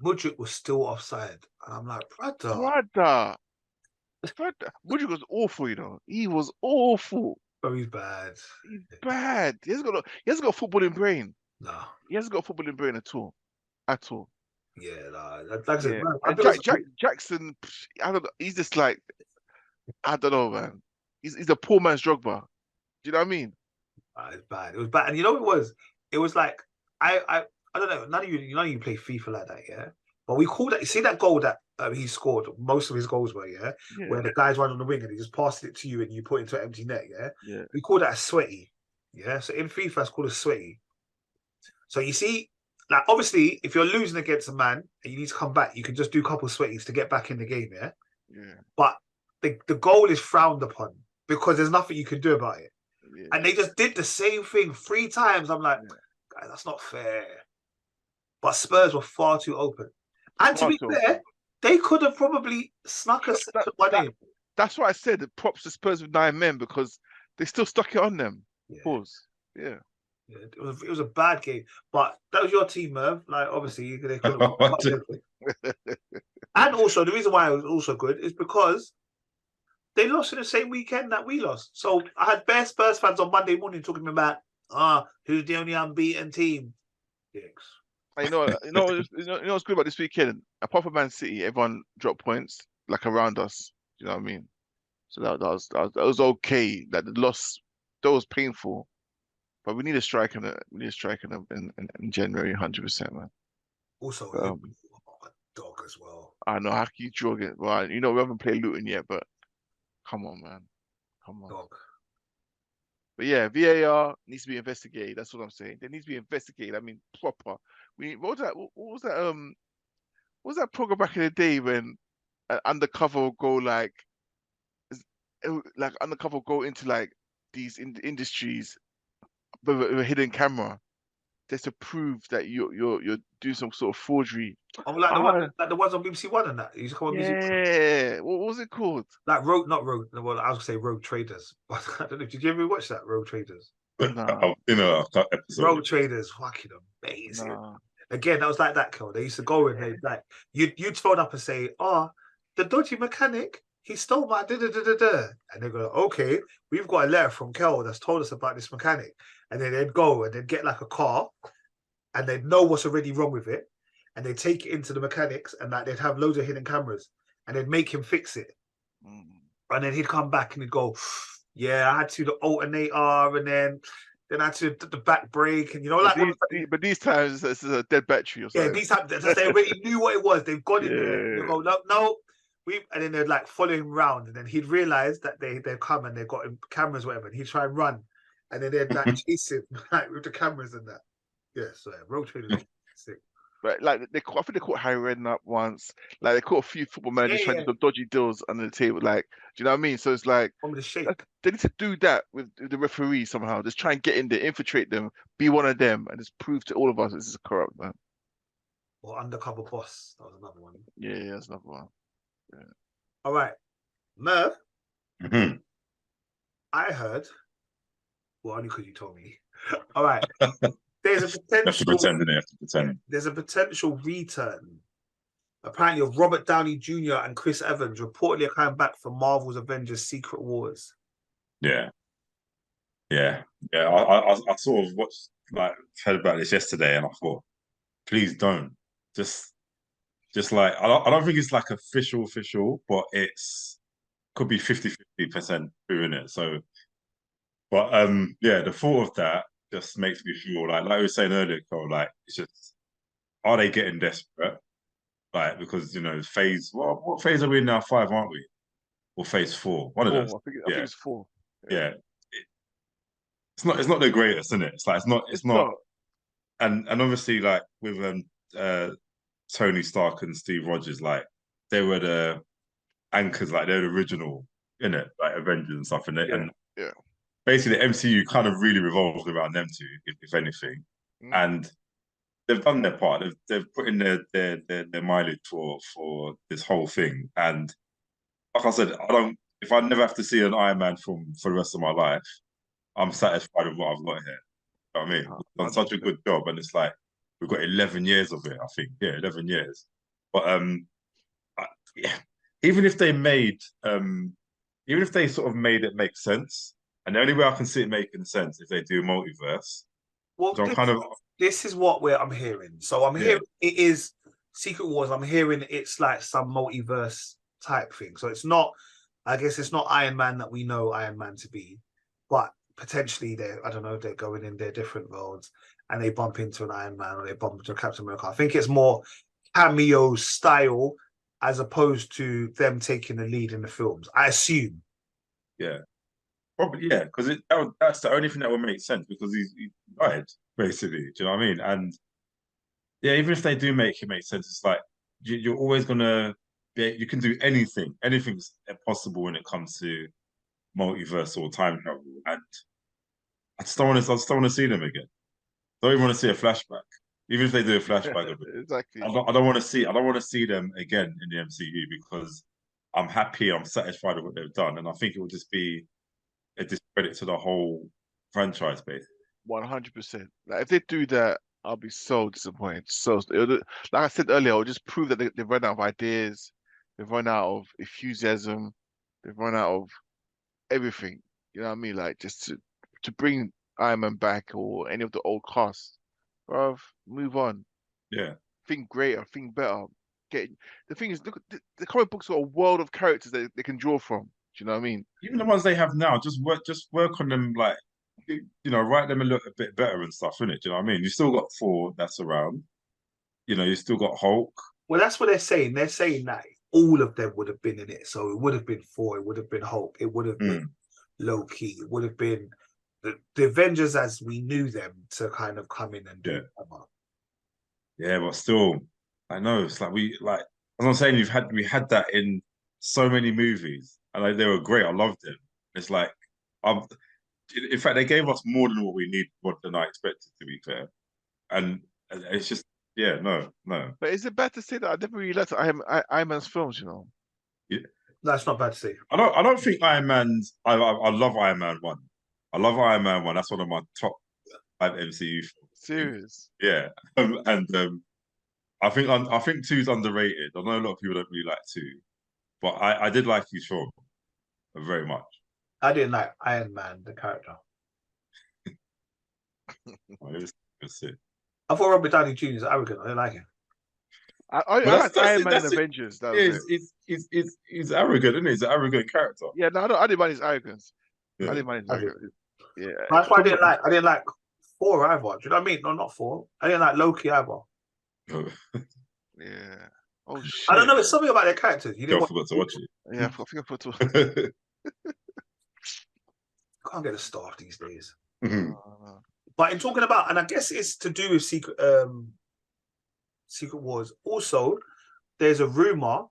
Mudryk was still offside, and I'm like, brother. Mudryk was awful, you know. He was awful. Oh, he's bad. He's bad. He hasn't got a footballing brain. No. He hasn't got a footballing brain at all. At all. Yeah, nah. Like I said, Yeah. man, And Jackson, I don't know. He's just like, I don't know, man. He's a poor man's Drogba. Do you know what I mean? It's bad. It was bad, and you know what it was? It was like I don't know. None of you play FIFA like that, yeah. But we call that. You see that goal that he scored? Most of his goals were, yeah, where the guys run on the wing and he just passes it to you and you put it into an empty net, yeah. Yeah. We call that a sweaty, yeah. So in FIFA, it's called a sweaty. So you see, like obviously, if you're losing against a man and you need to come back, you can just do a couple of sweaties to get back in the game, yeah. Yeah. But the goal is frowned upon because there's nothing you can do about it. Yeah. And they just did the same thing 3 times. I'm like, guys, that's not fair. But Spurs were far too open. And to be fair, they could have probably snuck us one in. That's why I said the props to Spurs with 9 men because they still stuck it on them. Yeah. Pause. Yeah. It was a bad game. But that was your team, Merv. Like, obviously, they couldn't. And also, the reason why it was also good is because they lost in the same weekend that we lost. So I had bare Spurs fans on Monday morning talking about, who's the only unbeaten team? Dicks. You know what's good about this weekend? Apart from Man City, everyone dropped points like around us. You know what I mean? So that was okay. That the loss, that was painful, but we need a strike in January, 100%, man. Also, dog as well. I know how can you draw it? Well, you know we haven't played Luton yet, but come on, man, come on. Dog. But yeah, VAR needs to be investigated. That's what I'm saying. They need to be investigated. I mean, proper. What was that program back in the day when an undercover will go undercover go into like these industries with a hidden camera just to prove that you're doing some sort of forgery. Oh, like the ones on BBC One and that. You used to come on BBC One. Yeah. What was it called? Like Rogue. Well, I was gonna say Rogue Traders. But I don't know. Did you ever watch that Rogue Traders? No. Rogue Traders, fucking amazing. No. Again, that was like that, Kel. They used to go in there, like you'd phone up and say, the dodgy mechanic, he stole my da-da-da-da-da. And they go, okay, we've got a letter from Kel that's told us about this mechanic. And then they'd go and they'd get like a car and they'd know what's already wrong with it. And they'd take it into the mechanics and like they'd have loads of hidden cameras and they'd make him fix it. And then he'd come back and he'd go, yeah, I had to the alternator and then I had to the back brake and but these times this is a dead battery or something. Yeah, these times they already knew what it was. They've gone in there. They go, no. And then they'd like follow him around and then he'd realise that they've come and they've got cameras, whatever, and he'd try and run. And then they'd like chase him like with the cameras and that. Yeah, so Road Traders sick. Right, like I think they caught Harry Redknapp once. Like they caught a few football managers trying to do dodgy deals under the table. Like, do you know what I mean? So it's like they need to do that with the referee somehow. Just try and get in there, infiltrate them, be one of them, and just prove to all of us this is corrupt, man. Or undercover boss. That was another one. Yeah, that's another one. Yeah. All right, Merv. Mm-hmm. I heard. Well, only because you told me. All right. There's a potential. There's a potential return. Apparently, of Robert Downey Jr. and Chris Evans reportedly are coming back for Marvel's Avengers: Secret Wars. Yeah. I sort of heard about this yesterday, and I thought, please don't. Just like I don't think it's like official, but could be 50% true in it. So, but the thought of that just makes me feel like we were saying earlier, Cole, like it's just, are they getting desperate? Like, because phase, what phase are we in now? 5, aren't we? Or phase 4? One of those. I think it's 4. Yeah. It's not the greatest, isn't it? It's not. And obviously, like with Tony Stark and Steve Rogers, like they were the anchors, like they're the original, innit? Like Avengers and stuff, and basically the MCU kind of really revolved around them two, if anything. And they've done their part. They've put in their mileage for this whole thing. And like I said, if I never have to see an Iron Man film for the rest of my life, I'm satisfied with what I've got here. You know what I mean? We've done such a good job, and it's like we've got 11 years of it, I think. Yeah, 11 years. But yeah, even if they sort of made it make sense, and the only way I can see it making sense if they do a multiverse. Well, So this is what I'm hearing. So I'm hearing it is Secret Wars. I'm hearing it's like some multiverse type thing. So it's not, I guess it's not Iron Man that we know Iron Man to be, but potentially I don't know, they're going in their different roads and they bump into an Iron Man or they bump into a Captain America. I think it's more cameo style as opposed to them taking the lead in the films, I assume. Yeah. Probably, yeah, because that's the only thing that would make sense because he's died, basically. Do you know what I mean? And yeah, even if they do make it make sense, it's like you're always gonna you can do anything. Anything's possible when it comes to multiverse or time travel. And I just don't want to see them again. I don't even want to see a flashback. Even if they do a flashback of it. Exactly. I don't want to see them again in the MCU because I'm happy, I'm satisfied with what they've done. And I think it will just be a discredit to the whole franchise, basically. 100%. Like if they do that, I'll be so disappointed. So, like I said earlier, it'll just prove that they've run out of ideas, they've run out of enthusiasm, they've run out of everything. You know what I mean? Like just to bring Iron Man back or any of the old cast, bruv, move on. Yeah. Think greater, think better. The thing is, look, the comic books are a world of characters that they can draw from. Do you know what I mean? Even the ones they have now, just work on them, like, write them a little bit better and stuff, innit? Do you know what I mean? You still got Thor that's around. You still got Hulk. Well, that's what they're saying. They're saying that all of them would have been in it. So it would have been Thor, it would have been Hulk, it would have been Loki, it would have been the Avengers as we knew them to kind of come in and do it. Yeah, but still, I know it's like as I'm saying, we had that in so many movies, and they were great. I loved them. It's like, in fact, they gave us more than what we need, more than I expected. To be fair, and it's just, no. But is it bad to say that I never really liked Iron Man's films? Yeah, that's not bad to say. I don't think Iron Man's. I love Iron Man 1. I love Iron Man 1. That's one of my top 5 MCU films. Serious? Yeah, and I think 2's underrated. I know a lot of people don't really like 2, but I did like you, Sean, very much. I didn't like Iron Man, the character. I thought Robert Downey Jr. is arrogant. I didn't like him. I like Iron Man and Avengers. That was he's arrogant, isn't he? He's an arrogant character. Yeah, no, I didn't mind his arrogance. Yeah. I didn't mind his arrogance. Yeah, that's why I didn't like Thor either. Do you know what I mean? No, not Thor. I didn't like Loki either. Yeah. Oh shit. I don't know. It's something about their characters. I forgot to watch it. Yeah, I think I forgot to watch it. Can't get a staff these days. No. But in talking about, and I guess it's to do with Secret Wars. Also, there's a rumor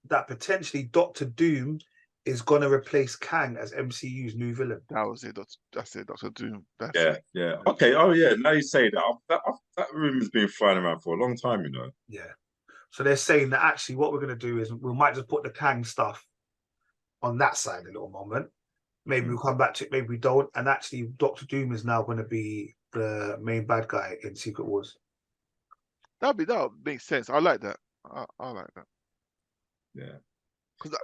that potentially Doctor Doom is going to replace Kang as MCU's new villain. That was it. That's it. Doctor Doom. Yeah. Okay. Oh yeah. Now you say that. That rumor's been flying around for a long time, Yeah. So they're saying that actually what we're going to do is we might just put the Kang stuff on that side a little moment. Maybe we'll come back to it, maybe we don't. And actually, Doctor Doom is now going to be the main bad guy in Secret Wars. That would make sense. I like that. I like that. Yeah. Because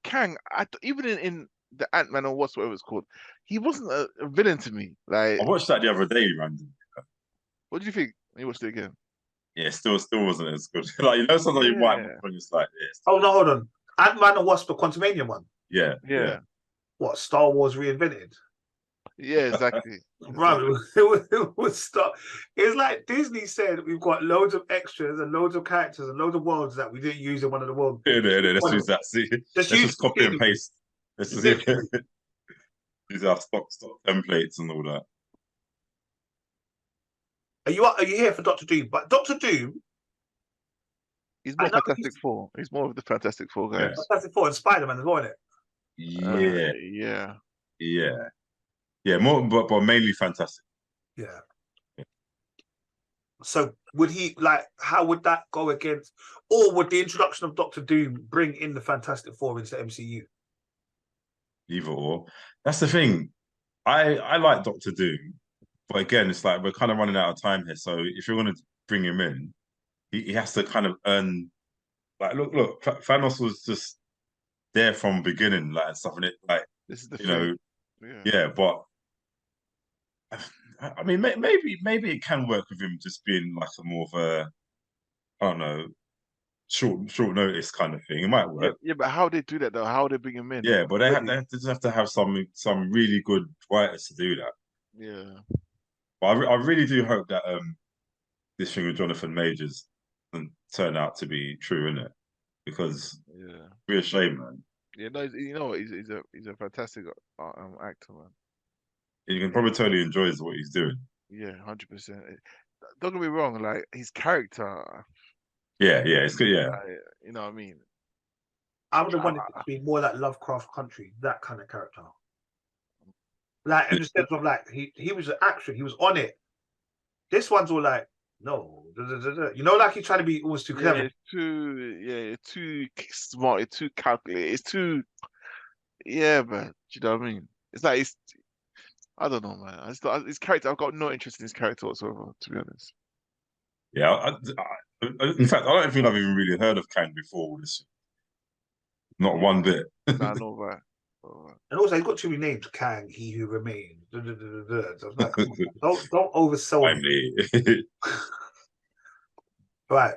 Kang, even in the Ant-Man or whatever it's called, he wasn't a villain to me. Like, I watched that the other day, Randy. What did you think when you watched it again? Yeah, still wasn't as good. Sometimes you might when it's like this. Oh no, hold on. Ant-Man and Wasp, the Quantumanium one. Yeah. What, Star Wars reinvented? Yeah, exactly. Right, it was stuff. It's like Disney said we've got loads of extras and loads of characters and loads of worlds that we didn't use in one of the worlds. Yeah, let's use that. See, let's just copy and paste. Let's just use our stock templates and all that. Are you here for Doctor Doom? But Doctor Doom, he's more Fantastic Four. He's more of the Fantastic Four guys. Yeah. Fantastic Four and Spider-Man as well, isn't it? Yeah. More, but mainly Fantastic. Yeah. So would he how would that go against, or would the introduction of Doctor Doom bring in the Fantastic Four into MCU? Either or. That's the thing. I like Doctor Doom, But again, it's like we're kind of running out of time here. So if you're going to bring him in, he has to kind of earn. Like, look, Thanos was just there from beginning, like and stuff, and it like This is the you know, thing. Yeah. yeah. But I mean, maybe it can work with him just being like a more of a, I don't know, short notice kind of thing. It might Yeah, work. yeah, but how they do that though? How they bring him in? Yeah, but Ready? they just have to have some really good writers to do that. Yeah. But I really do hope that this thing with Jonathan Majors doesn't turn out to be true, innit? Because Yeah. we're a shame, man. Yeah, no, you know what? He's a fantastic actor, man. You can probably tell he enjoys what he's doing. Yeah, 100%. Don't get me wrong, like his character, Yeah, it's good. Yeah, you know what I mean? I would have wanted it to be more like Lovecraft Country, that kind of character. Like in the sense of like he was an action, he was on it. This one's all like, no, you know, like he's trying to be almost too clever. It's too smart, it's too calculated, it's too, yeah, man. Do you know what I mean? It's like I don't know, man. His character, I've got no interest in his character whatsoever, to be honest. yeah. In fact, I don't think I've even really heard of Kang before this. Not one bit. Nah, no, right. And also, he's got too many names: Kang, He Who Remains. So I was like, don't oversell me. Right.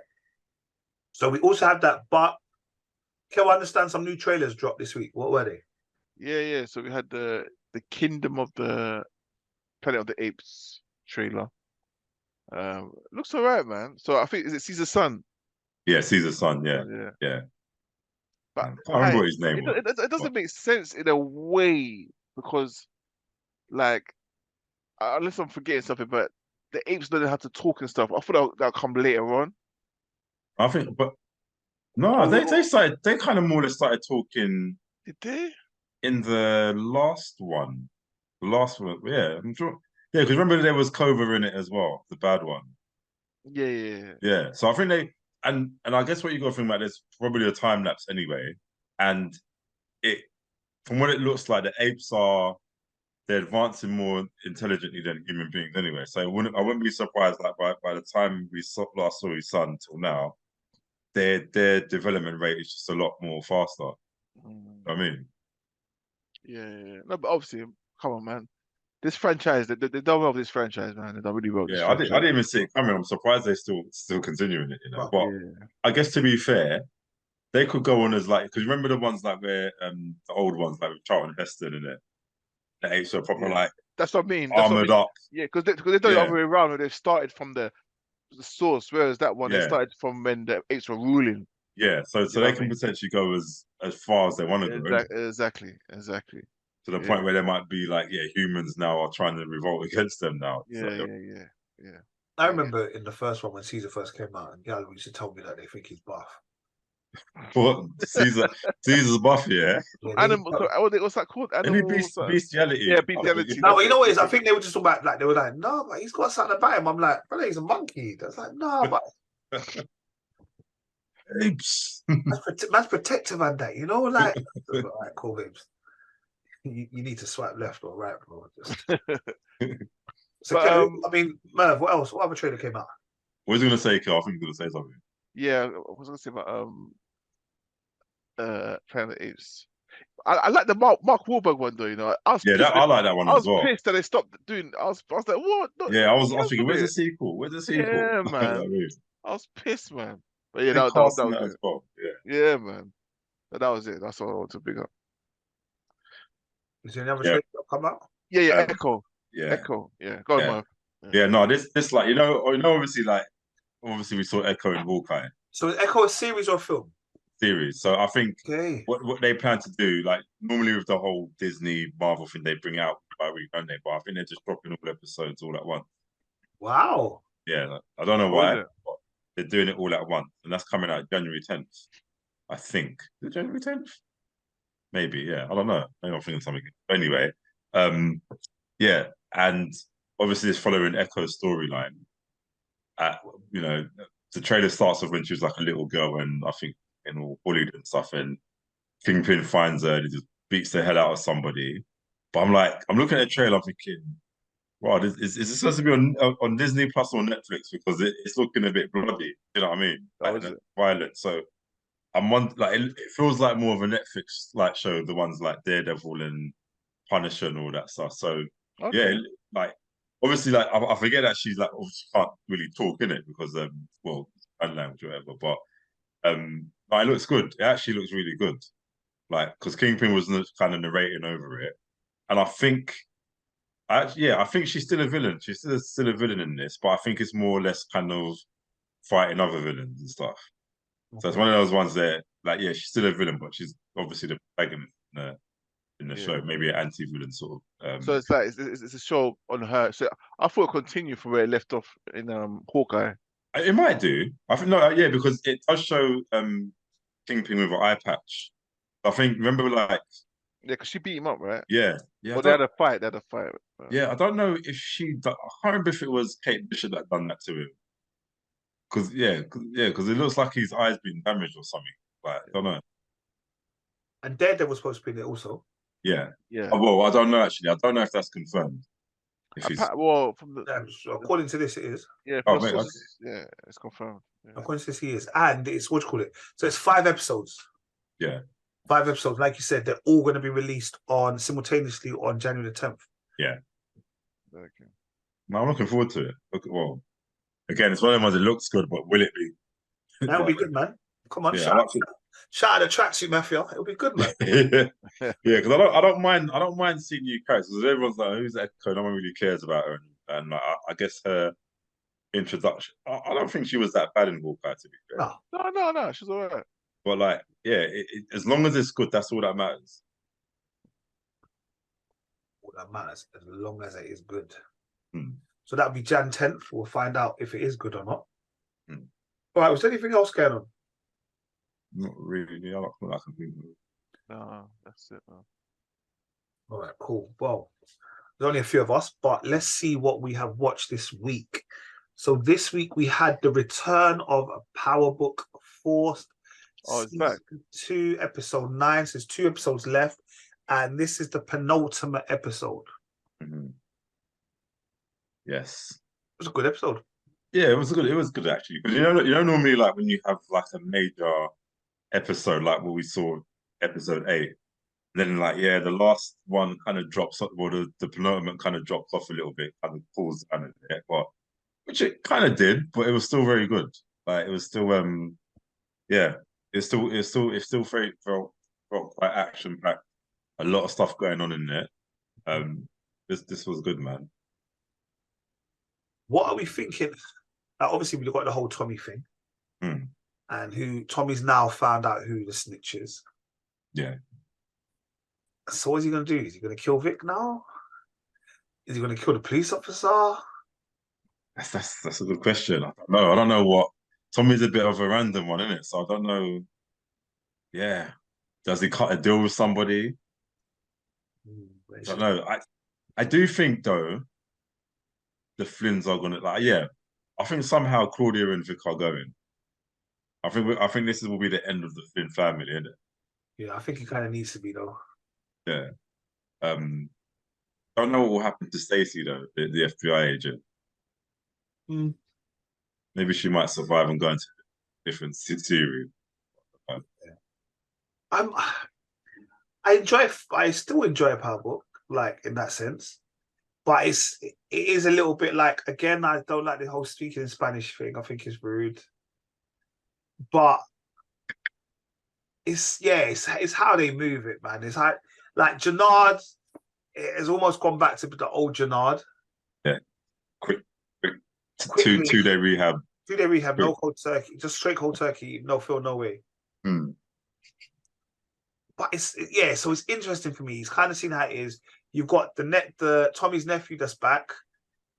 So we also have that, but can I understand some new trailers dropped this week? What were they? Yeah. So we had the Kingdom of the Planet of the Apes trailer. Looks alright, man. So I think is it Caesar's son? Yeah, Caesar's son. Yeah. But I can't remember what his name was. It doesn't make sense in a way because, like, unless I'm forgetting something, but the apes learning how to talk and stuff. I thought that'll come later on. I think, but no, they kind of more or less started talking. Did they? In the last one. The last one, yeah, I'm sure. Yeah, because remember there was Clover in it as well, the bad one. Yeah. Yeah, so I think and I guess what you got to think about, there's probably a time lapse anyway, and it from what it looks like, the apes they're advancing more intelligently than human beings anyway. So I wouldn't be surprised like by the time we last saw his son till now, their development rate is just a lot more faster. I mean. Yeah. No, but obviously, come on, man. This franchise, they done well with this franchise, man. They done really well. Yeah, I didn't even see it coming. I'm surprised they're still continuing it, you know. But yeah. I guess to be fair, they could go on as like, because remember the ones like where the old ones like with Charlton Heston in it, the apes are proper like that's what I mean. Armored up. Yeah, because they've done it the other way around. Where they've started from the source, whereas that one they started from when the apes were ruling. Yeah, so they can potentially go as far as they want to go. Exactly. To the point where they might be like, humans now are trying to revolt against them now. Yeah. I remember in the first one when Caesar first came out, and Gal used to tell me that they think he's buff. What? Caesar's buff, yeah. Animal. What's that called? Animals. Bestiality. Yeah, bestiality. No, but you know what it is? I think they were just about like they were like, no, but he's got something about him. I'm like, brother, he's a monkey. That's like, no, but apes. Man's protective and that, you know, like. All right, cool, babes. You need to swipe left or right, bro. So, I mean, Merv, what else? What other trailer came out? What was you gonna say, Kel? I think you were gonna say something. Yeah, I was gonna say about Planet of the Apes. I like the Mark Wahlberg one though. You know, I like that one as well. I was pissed that they stopped doing. I was like, what? I was thinking, where's the sequel? Where's the sequel? Yeah, man. I was pissed, man. But yeah, that was it. As well. Yeah, man. But that was it. That's all I want to big up. Is there any other trailer that come out? Yeah, Echo. Yeah. Echo. Yeah. Go on, Marv. Yeah, no, this like obviously we saw Echo in Hawkeye. So is Echo a series or a film? Series. So I think what they plan to do, like normally with the whole Disney Marvel thing, they bring out by week, don't they? But I think they're just dropping all episodes all at once. Wow. Yeah, I don't know why, but they're doing it all at once, and that's coming out January 10th. I think. Is it January 10th? Maybe, yeah. I don't know. Maybe I'm thinking something. But anyway, and obviously it's following Echo's storyline. The trailer starts off when she was like a little girl and I think all bullied and stuff, and Kingpin finds her and he just beats the hell out of somebody. But I'm looking at the trailer, I'm thinking, Well, is this supposed to be on Disney Plus or Netflix? Because it's looking a bit bloody. You know what I mean? Oh, Like is it? violent. So I'm one like it feels like more of a Netflix like show. The ones like Daredevil and Punisher and all that stuff. So yeah, Okay. like obviously, like I forget that she's like obviously can't really talk in it because well, bad language or whatever. But it looks good. It actually looks really good. Like because Kingpin was kind of narrating over it, and I think. I think she's still a villain. She's still a villain in this, but I think it's more or less kind of fighting other villains and stuff. So it's one of those ones that, like, yeah, she's still a villain, but she's obviously the protagonist in the show. Maybe an anti-villain sort of. So it's like it's a show on her. So I thought it continued from where it left off in Hawkeye. It might do. I think no, yeah, because it does show Kingpin with an eye patch. I think remember like Yeah, because she beat him up, right? yeah. Well, they had a fight. They had a fight. Yeah, I don't know if I can't remember if it was Kate Bishop that done that to him. Because it looks like his eye's been damaged or something. Like I don't know. And Daredevil was supposed to be there also. Yeah. Yeah. Well, I don't know actually. I don't know if that's confirmed. If he's Well, from the According to this, it is. yeah, oh, mate, okay. Yeah, it's confirmed. Yeah. According to this, he is, and it's what you call it. So it's 5 episodes. Yeah. 5 episodes, like you said, they're all going to be released simultaneously on January the 10th. Yeah. Okay. No, I'm looking forward to it. Well, again, it's one of the ones that looks good, but will it be? That'll be good, man. Come on, Yeah, shout out the tracksuit mafia. It'll be good, man. yeah, because I don't mind seeing new characters. Everyone's like, who's Echo? No one really cares about her, and I guess her introduction. I don't think she was that bad in Hawkeye, to be fair. No, she's all right. But like, yeah, as long as it's good, that's all that matters. All that matters, as long as it is good. Hmm. So that'll be Jan 10th. We'll find out if it is good or not. Hmm. All right, was there anything else going on? Not really. I don't think I can think of it. No, that's it, man. All right, cool. Well, there's only a few of us, but let's see what we have watched this week. So this week we had the return of Power Book 4, it's back. 2, episode 9. So there's 2 episodes left, and this is the penultimate episode. Mm-hmm. Yes, it was a good episode. Yeah, it was good actually. Because you know, normally like when you have like a major episode, like what we saw episode 8, then like the last one kind of drops up, or the penultimate kind of drops off a little bit, kind of pulls down a bit, but which it kind of did, but it was still very good. Like it was still it's still very felt quite action packed. A lot of stuff going on in there. This was good, man. What are we thinking? Obviously, we've got the whole Tommy thing, and who Tommy's now found out who the snitch is. Yeah. So what's he going to do? Is he going to kill Vic now? Is he going to kill the police officer? That's a good question. I don't know what. Tommy's a bit of a random one, isn't it? So I don't know. Yeah. Does he cut a deal with somebody? I don't know. I do think though the Flynns are gonna I think somehow Claudia and Vic are going. I think this will be the end of the Flynn family, isn't it? Yeah, I think it kind of needs to be though. Yeah. Don't know what will happen to Stacey though, the FBI agent. Maybe she might survive and go into a different series. I still enjoy a Power Book, like in that sense. But it is a little bit like, again, I don't like the whole speaking in Spanish thing. I think it's rude. But it's how they move it, man. It's like Jannard, it has almost gone back to the old Jannard. Yeah. Quick 2-day rehab. 2-day rehab, no cold turkey, just straight cold turkey, no Phil, no way. But so it's interesting for me. He's kind of seen how it is. You've got the Tommy's nephew that's back.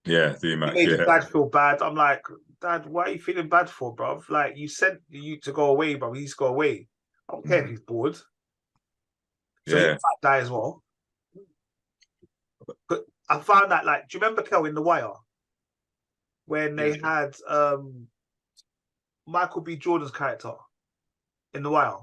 Yeah, the Mac. He made his dad feel bad. I'm like, Dad, what are you feeling bad for, bruv? Like, you sent you to go away, bruv. He needs to go away. I don't care if he's bored. So he might die as well. But I found that, like, do you remember Kel in The Wire when they had Michael B. Jordan's character in The Wire?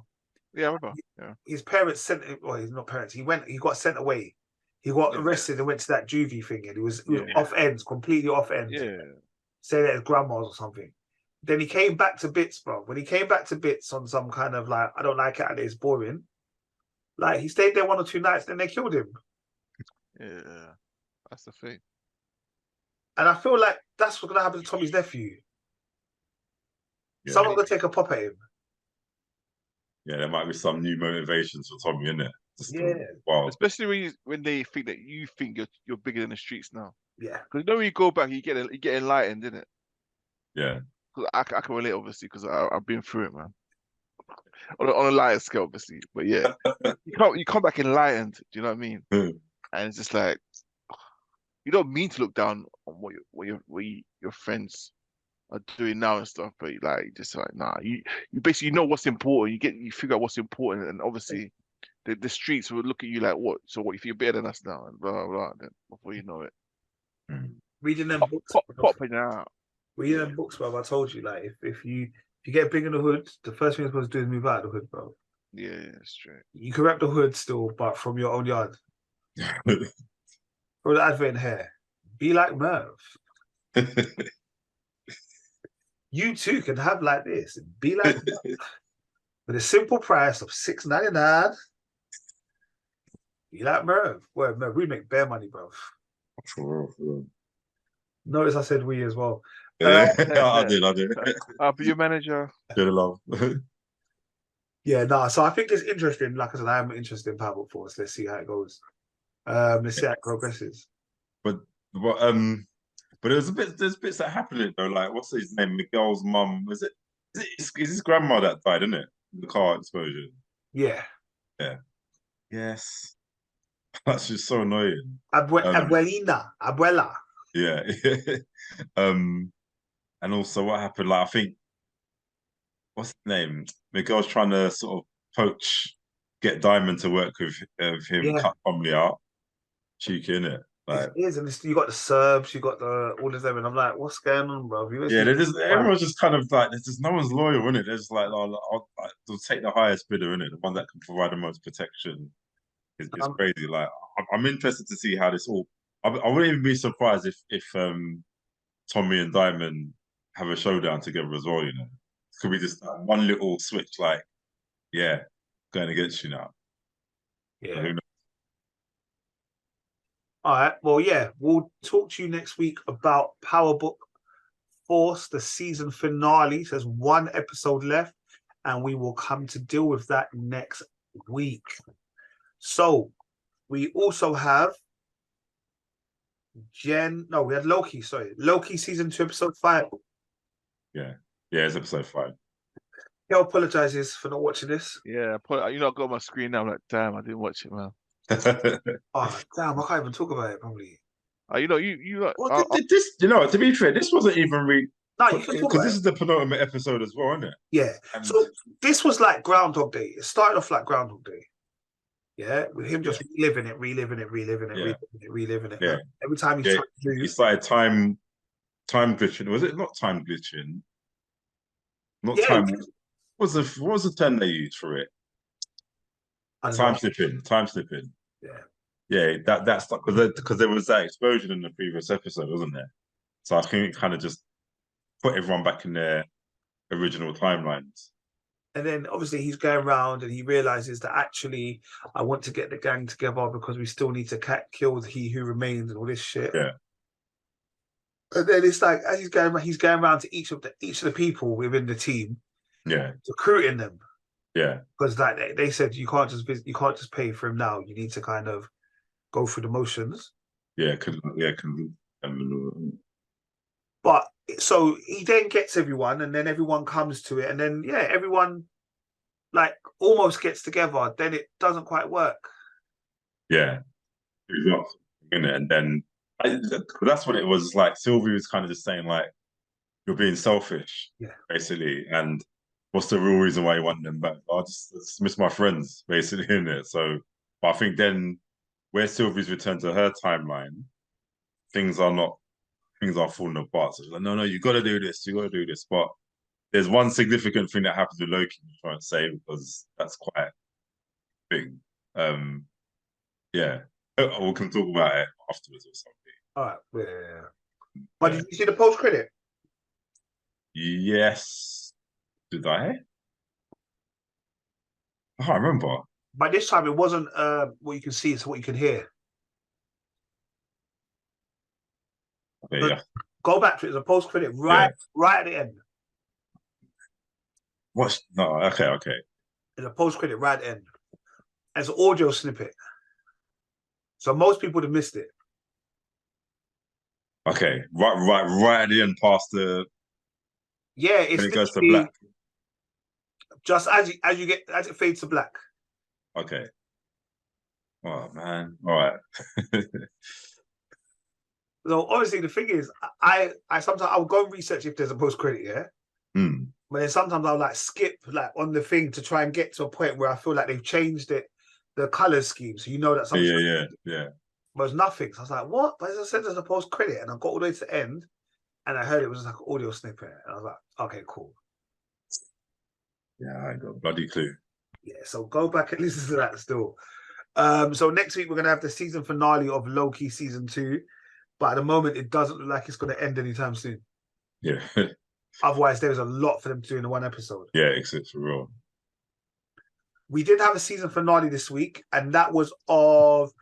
Yeah, I remember. Yeah. His parents sent him, well, he's not parents. He got sent away. He got Yeah. arrested and went to that juvie thing, and he was Yeah. off ends, completely off ends. Yeah. Saying that his grandma's or something. Then he came back to bits, bro. When he came back to bits on some kind of like, I don't like it and it's boring. Like he stayed there 1 or 2 nights, then they killed him. Yeah. That's the thing. And I feel like that's what's gonna happen to Tommy's nephew. Yeah. Someone's gonna take a pop at him. Yeah, there might be some new motivations for Tommy, innit? Yeah. Wow. Especially when they think that you think you're bigger than the streets now. Yeah. Because when you go back, you get enlightened, innit? Yeah. Because I can relate, obviously, because I've been through it, man. On a lighter scale, obviously, but yeah, you come back enlightened. Do you know what I mean? And it's just like you don't mean to look down on what your friends are doing now and stuff, but like just like nah, you basically know what's important. You figure out what's important, and obviously the streets will look at you like what? So what? You think you're better than us now, and blah blah blah. Then before you know it, Reading them books. popping out. Reading them books, bro. I told you, like if you get big in the hood, the first thing you're supposed to do is move out of the hood, bro. Yeah, that's true. You can rep the hood still, but from your own yard. For the advent hair, be like Merv. You too can have like this and be like Merv. With a simple price of $6.99. Be like Merv. Well, Merv, we make bare money, bro. For real. Notice I said we as well. Yeah, I did. I'll be your manager. Good love. Yeah, no. So I think it's interesting. Like I said, I am interested in Power Force. Let's see how it goes. Let's see how it progresses. But there's bits that happen in it though. Like what's his name? Miguel's mum. Is his grandma that died, isn't it? The car explosion. Yeah. Yeah. Yes. That's just so annoying. Abuela. Yeah. And also what happened, like I think what's his name? Miguel's trying to sort of get Diamond to work with him, cut Homely out. Cheeky, innit? Like, it is, and you got the Serbs, you got all of them, and I'm like, what's going on, bro? Yeah, everyone's just kind of like, no one's loyal, innit? They're just like, they'll take the highest bidder, innit? The one that can provide the most protection. It's crazy. Like, I'm interested to see how this all. I wouldn't even be surprised if Tommy and Diamond have a showdown together as well. You know, it could be just one little switch, like, yeah, going against you now. Yeah. Who knows? All right. Well, yeah, we'll talk to you next week about Power Book Force, the season finale. There's 1 episode left, and we will come to deal with that next week. So we also have we had Loki. Sorry, Loki season 2, episode 5. Yeah, it's episode 5. He apologizes for not watching this. Yeah, you know, I got on my screen now. I'm like, damn, I didn't watch it, man. Oh damn, I can't even talk about it. Probably. You know, you. Well, this, you know, to be fair, this wasn't even really. No, you can talk because this is the penultimate episode as well, isn't it? Yeah. So this was like Groundhog Day. It started off like Groundhog Day. Yeah, with him just reliving it. Yeah. Every time he started time glitching. Was it not time glitching? Not time. What was the term they used for it? Time slipping. Yeah, that's because there was that explosion in the previous episode, wasn't there? So I think it kind of just put everyone back in their original timelines. And then obviously he's going around and he realizes that actually I want to get the gang together because we still need to kill He Who Remains and all this shit. Yeah. And then it's like as he's going around to each of the people within the team. Yeah. Recruiting them. Yeah. Because like they said you can't just pay for him now. You need to kind of go through the motions. Yeah. But so he then gets everyone, and then everyone comes to it, and then everyone like almost gets together. Then it doesn't quite work. Yeah, and then that's what it was like. Sylvie was kind of just saying like, "You're being selfish," basically. And what's the real reason why you want them back? I just miss my friends, basically, in it. So, but I think then where Sylvie's returned to her timeline, things are falling apart. So like, no, you got to do this. But there's one significant thing that happens with Loki, I'm trying to say, because that's quite big. Yeah. we can talk about it afterwards or something. All right. Yeah. But did you see the post credit? Yes. Did I? I can't remember. By this time, it wasn't what you can see; it's what you can hear. Okay, yeah. Go back to it. It's a post credit right at the end. What? No. Okay. It's a post credit right at the end. It's an audio snippet, so most people would have missed it. Okay. Right at the end, past the. Yeah, it's when it goes to black. Just as it fades to black. Okay. Oh man. All right. So obviously the thing is, I sometimes I'll go and research if there's a post credit, yeah. But then sometimes I'll like skip like on the thing to try and get to a point where I feel like they've changed it, the color scheme, so you know that something. Yeah. But it's nothing. So I was like, what? But as I said, there's a post credit, and I got all the way to the end, and I heard it was like an audio snippet, and I was like, okay, cool. Yeah, I ain't got a bloody clue. Yeah, so go back and listen to that still. So next week we're gonna have the season finale of Loki season 2, but at the moment it doesn't look like it's gonna end anytime soon. Yeah. Otherwise, there's a lot for them to do in one episode. Yeah, it's for real. We did have a season finale this week, and that was of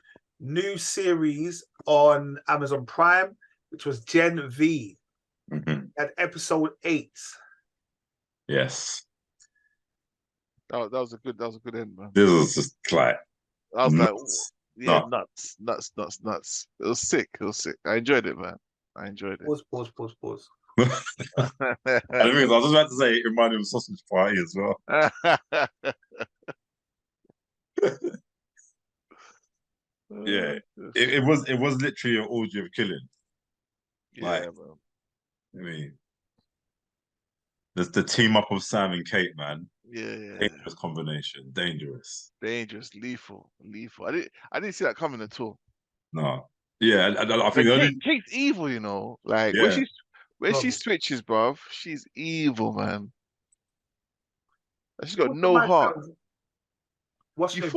new series on Amazon Prime, which was Gen V. At episode 8. Yes. That was a good end, man. This was just like I was nuts. like, yeah, nuts. It was sick. I enjoyed it, man. I enjoyed it. Pause. I was just about to say it reminded me of Sausage Party as well. Yeah, it was literally an orgy of killing. Yeah, man. I mean, there's the team up of Sam and Kate, man. Yeah. Dangerous combination. Dangerous, lethal. I didn't see that coming at all. No. Yeah, I think Kate's evil, you know. Like when she switches, bruv, she's evil, man. She's got no heart. You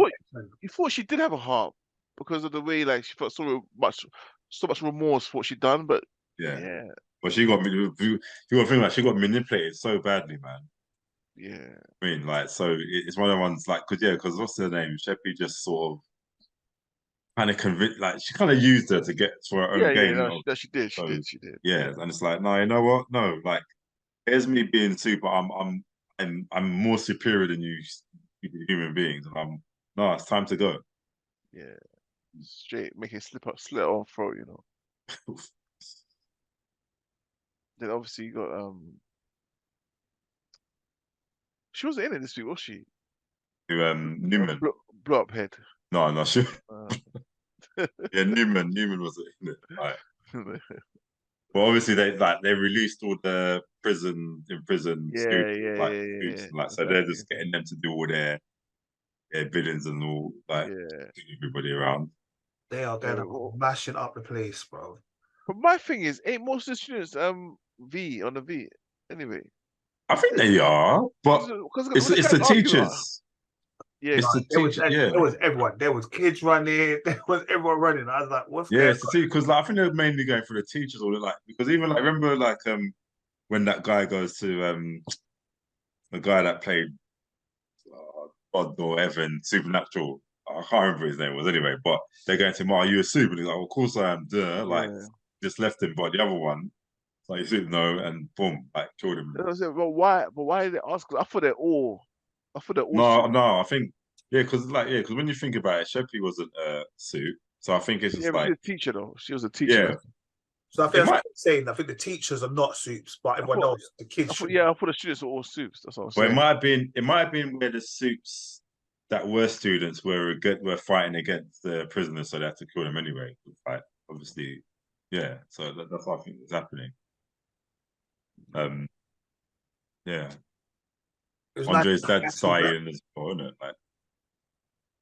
thought she did have a heart because of the way like she felt so much remorse for what she'd done, but yeah. But she got manipulated so badly, man. Yeah. I mean, like, so it's one of the ones like, because what's her name? Sheppy just sort of kind of convinced, like, she kind of used her to get to her own game. No, she did. Yeah, and it's like, no, you know what? No, like, here's me being super. I'm more superior than you human beings, and it's time to go. Yeah, straight make it slit on throat, you know. Then obviously you got she wasn't in it this week, was she? Newman. Blow up head. No, I'm not sure. Yeah, Newman wasn't in it. Right. But obviously they released all the prison suits, so they're just getting them to do all their villains and all everybody around. They are mashing up the place, bro. But my thing is, ain't most of the students V on the V anyway? I think they are, but it's the teachers. Yeah, it's the teachers. There was everyone. There was kids running. There was everyone running. I was like, "What's going on?" It's the teachers, because like, I think they're mainly going for the teachers, or like, because even like remember like when that guy goes to the guy that played God or Evan Supernatural. I can't remember his name was anyway, but they're going to him, "Are you a soup?" And he's like, "Of course I am." Like just left him, but the other one, like he said no, and boom, like killed him. But why did they ask? I thought they're all. No, I think because when you think about it, Sheppy wasn't a suit, so I think it's just like she was a teacher though. She was a teacher. Yeah. So I think that's what I'm saying. I think the teachers are not soups, but everyone else, the kids. I thought the students were all soups. That's what I'm saying. But it might have been where the soups that were students were fighting against the prisoners, so they had to kill them anyway. Like obviously, yeah. So that's what I think was happening. Yeah. Andre's dad's dying as well, isn't it? Like,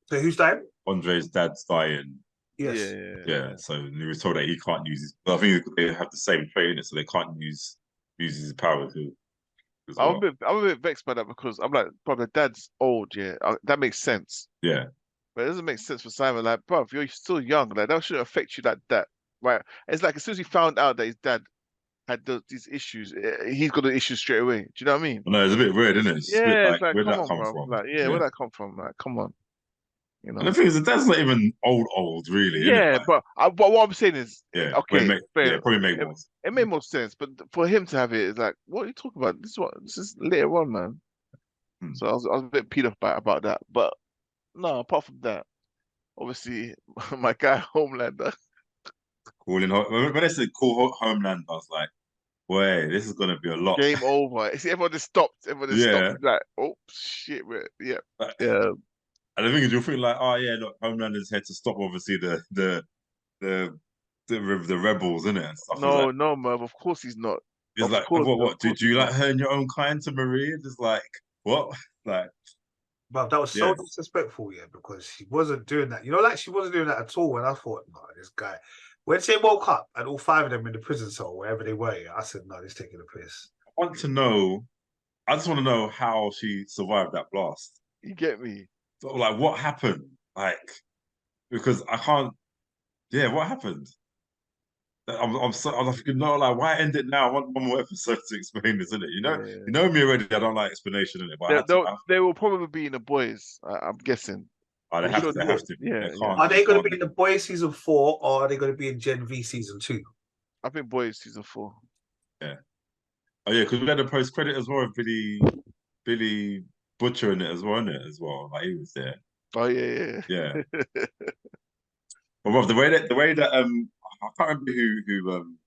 so who's dying? Andre's dad's dying. Yes. Yeah. So he was told that he can't use his. I think they have the same trait in it, so they can't use his powers. I'm a bit vexed by that because I'm like, bro, the dad's old. Yeah, that makes sense. Yeah. But it doesn't make sense for Simon. Like, bro, you're still young. Like, that shouldn't affect you like that, right? It's like as soon as he found out that his dad had these issues, he's got the issues straight away. Do you know what I mean? No, it's a bit weird, isn't it? It's just a bit Yeah, it's like, like, where'd come that on, come bro. from? Like, yeah, where'd that come from? Like, come on, you And the know. thing is, the dad's not even old, really, isn't it? Yeah, Like, but what I'm saying is, yeah, okay, fair enough. probably make It, more. it made more sense, but for him to have it is like, what are you talking about? This is later on, man. Hmm. So I was a bit peed off about that, but no, apart from that, obviously my guy Homelander. When they said call Homeland, I was like, wait, this is gonna be a lot. Game over. See, everyone just stopped. Everyone just Yeah. stopped. Like, oh shit, man. Yeah, Like, yeah. and the thing is, you'll think like, oh yeah, look, Homelander's here to stop obviously the rebels, isn't it? And stuff. No, no, Merv. Of course he's not. He's Of like, course, of what? Do course you he's like not. hurting your own kind to Marie? Just like what? Like, But that was so disrespectful, yeah, because she wasn't doing that. You know, like she wasn't doing that at all. And I thought, no, this guy. When she woke up and all 5 of them in the prison cell, wherever they were, yeah, I said, no, this taking a piss. I want to know. I just want to know how she survived that blast. You get me? So, like, what happened? Like, because I can't. Yeah, what happened? I'm thinking, no, like, why end it now? I want one more episode to explain this, isn't it? You know me already. I don't like explanation in it, but I had to. They will probably be in the boys. I'm guessing. Oh, they have to. Yeah, They can't. Are they going to be in the Boys season 4 or are they going to be in Gen V season 2? I think boys season 4. Yeah. Oh yeah, because we had a post credit as well with Billy Butcher in it as well, like he was there. Oh yeah. But Rob, the way that I can't remember who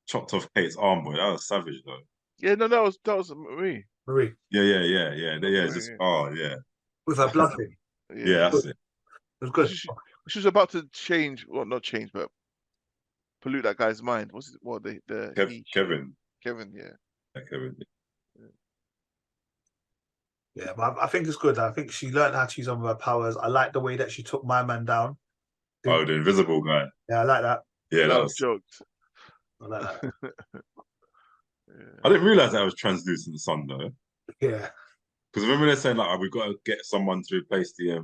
chopped off Kate's arm, boy. That was savage though. Yeah, no, that was Marie. Marie. Yeah. Just With her blood thing. Yeah, that's it. It was good. She was about to change, well, not change, but pollute that guy's mind. What's it? Kevin. Kevin, yeah. Kevin. Yeah, but I think it's good. I think she learned how to use some of her powers. I like the way that she took my man down. Oh, the invisible guy. Yeah, I like that. Yeah, that was jokes. I like that. I didn't realize that was translucent sun though. Yeah. Because remember they're saying like, we've got to get someone to replace the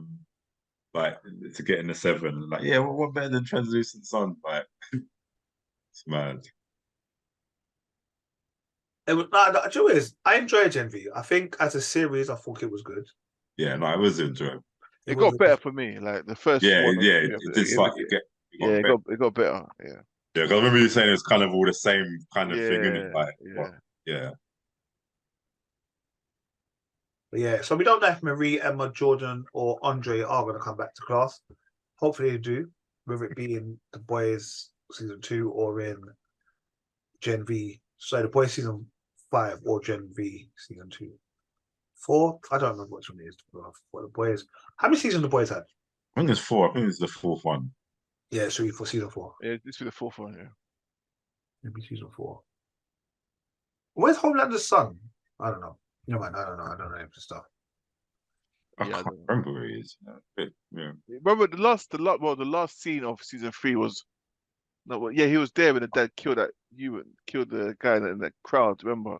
like to get in the 7. Like, yeah, what better than translucent sun? Like, it's mad. It was, the truth is, I enjoyed Gen V. I think as a series, I thought it was good. Yeah, no, it was enjoyable. It got better for me. Like the first one. It did slightly get. It got better. Yeah. Yeah, because I remember you saying it's kind of all the same kind of thing, innit? Like, yeah. But yeah, so we don't know if Marie, Emma, Jordan, or Andre are going to come back to class. Hopefully they do, whether it be in the Boys season 2 or in Gen V. So the Boys season 5 or Gen V season 2. 4? I don't remember which one it is. What the Boys? How many seasons the Boys had? I think there's 4. I think it's the 4th one. Yeah, it should be for season 4. Yeah, this will be the 4th one. Yeah. Maybe season 4. Where's Homelander's son? I don't know. No man, I don't know any of the stuff. I can't remember where he is. Yeah. Remember the last scene of season 3 was he was there when the dad killed the guy in that crowd, remember?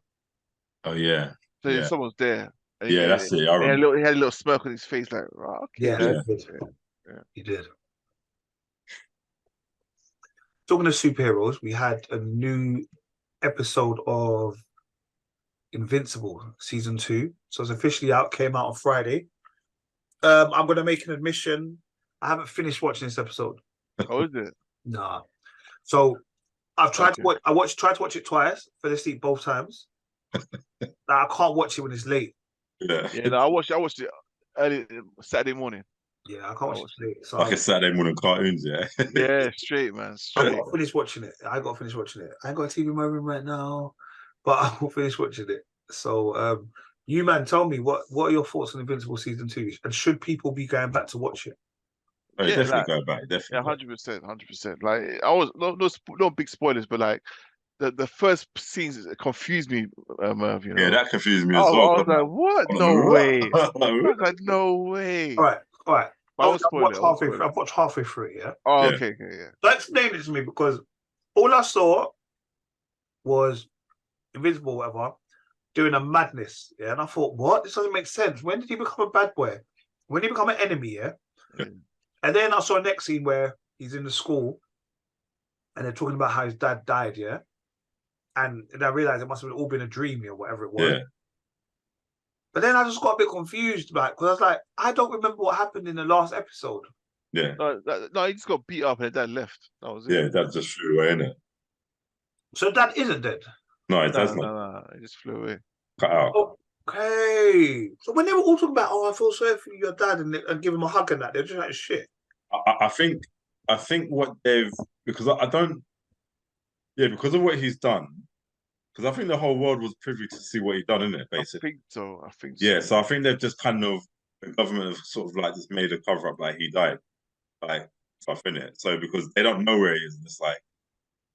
Oh yeah. So someone's there. That's it. I remember. He had a little smirk on his face, like, oh, okay. Yeah, he did. Talking of superheroes, we had a new episode of Invincible season 2. So it's officially out, came out on Friday. I'm going to make an admission. I haven't finished watching this episode. Oh, is it? Nah. So I've tried to watch. Tried to watch it twice. Fell asleep both times. I can't watch it when it's late. Yeah. No, I watched it early Saturday morning. Yeah, I can't watch it late. So like a Saturday morning cartoons, yeah. Yeah, straight, man. Straight. I got to finish watching it. I got to finish watching it. I ain't got a TV in my room right now, but I will finish watching it. So, you man, tell me what are your thoughts on Invincible season 2, and should people be going back to watch it? Oh, yeah, definitely go back. Definitely. Yeah, 100%. Like I was no big spoilers, but like the first scenes confused me, Merv. You know? Yeah, that confused me as I well. was like, what? No way. I was like, no way. All right. I've watched halfway through it. Yeah. Oh, yeah. Okay. Yeah. So explain it to me, because all I saw was Invincible, whatever, doing a madness. Yeah, and I thought, what? This doesn't make sense. When did he become a bad boy? When did he become an enemy? Yeah. And then I saw a next scene where he's in the school and they're talking about how his dad died, yeah? And I realized it must have all been a dream or whatever it was. Yeah. But then I just got a bit confused, like, because I was like, I don't remember what happened in the last episode. Yeah. No, he just got beat up and his dad left. That was it. Yeah, that just flew away, innit? So dad isn't dead. No, it does not. No, he just flew away. Cut out. Okay. So when they were all talking about, oh, I feel sorry for your dad and give him a hug and that, they're just like, shit. I think what they've, because I don't, yeah, because of what he's done, because I think the whole world was privy to see what he's done, innit, basically. I think so. Yeah, so I think they've just kind of, the government have sort of like just made a cover up like he died, like stuff in it. So because they don't know where he is, and it's like,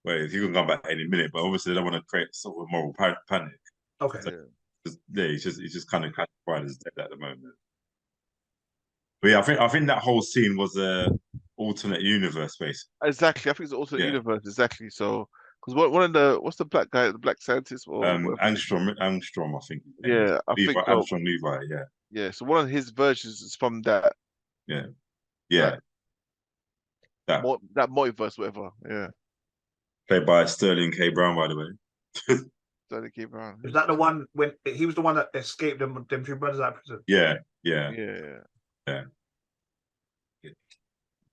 wait, he can come back any minute, but obviously they don't want to create sort of moral panic. Okay. So, he's just kind of classified as dead at the moment. But yeah, I think that whole scene was a alternate universe, basically. Exactly, I think it's an alternate universe. Exactly. So, because what's the black guy, the black scientist, or Angstrom, I think. Yeah, I think Angstrom Levi. Yeah. Yeah. So one of his versions is from that. Yeah. Yeah. That multiverse, whatever. Yeah. Played by Sterling K. Brown, by the way. Sterling K. Brown. Is that the one when he was the one that escaped them two brothers out of prison? Yeah. Yeah,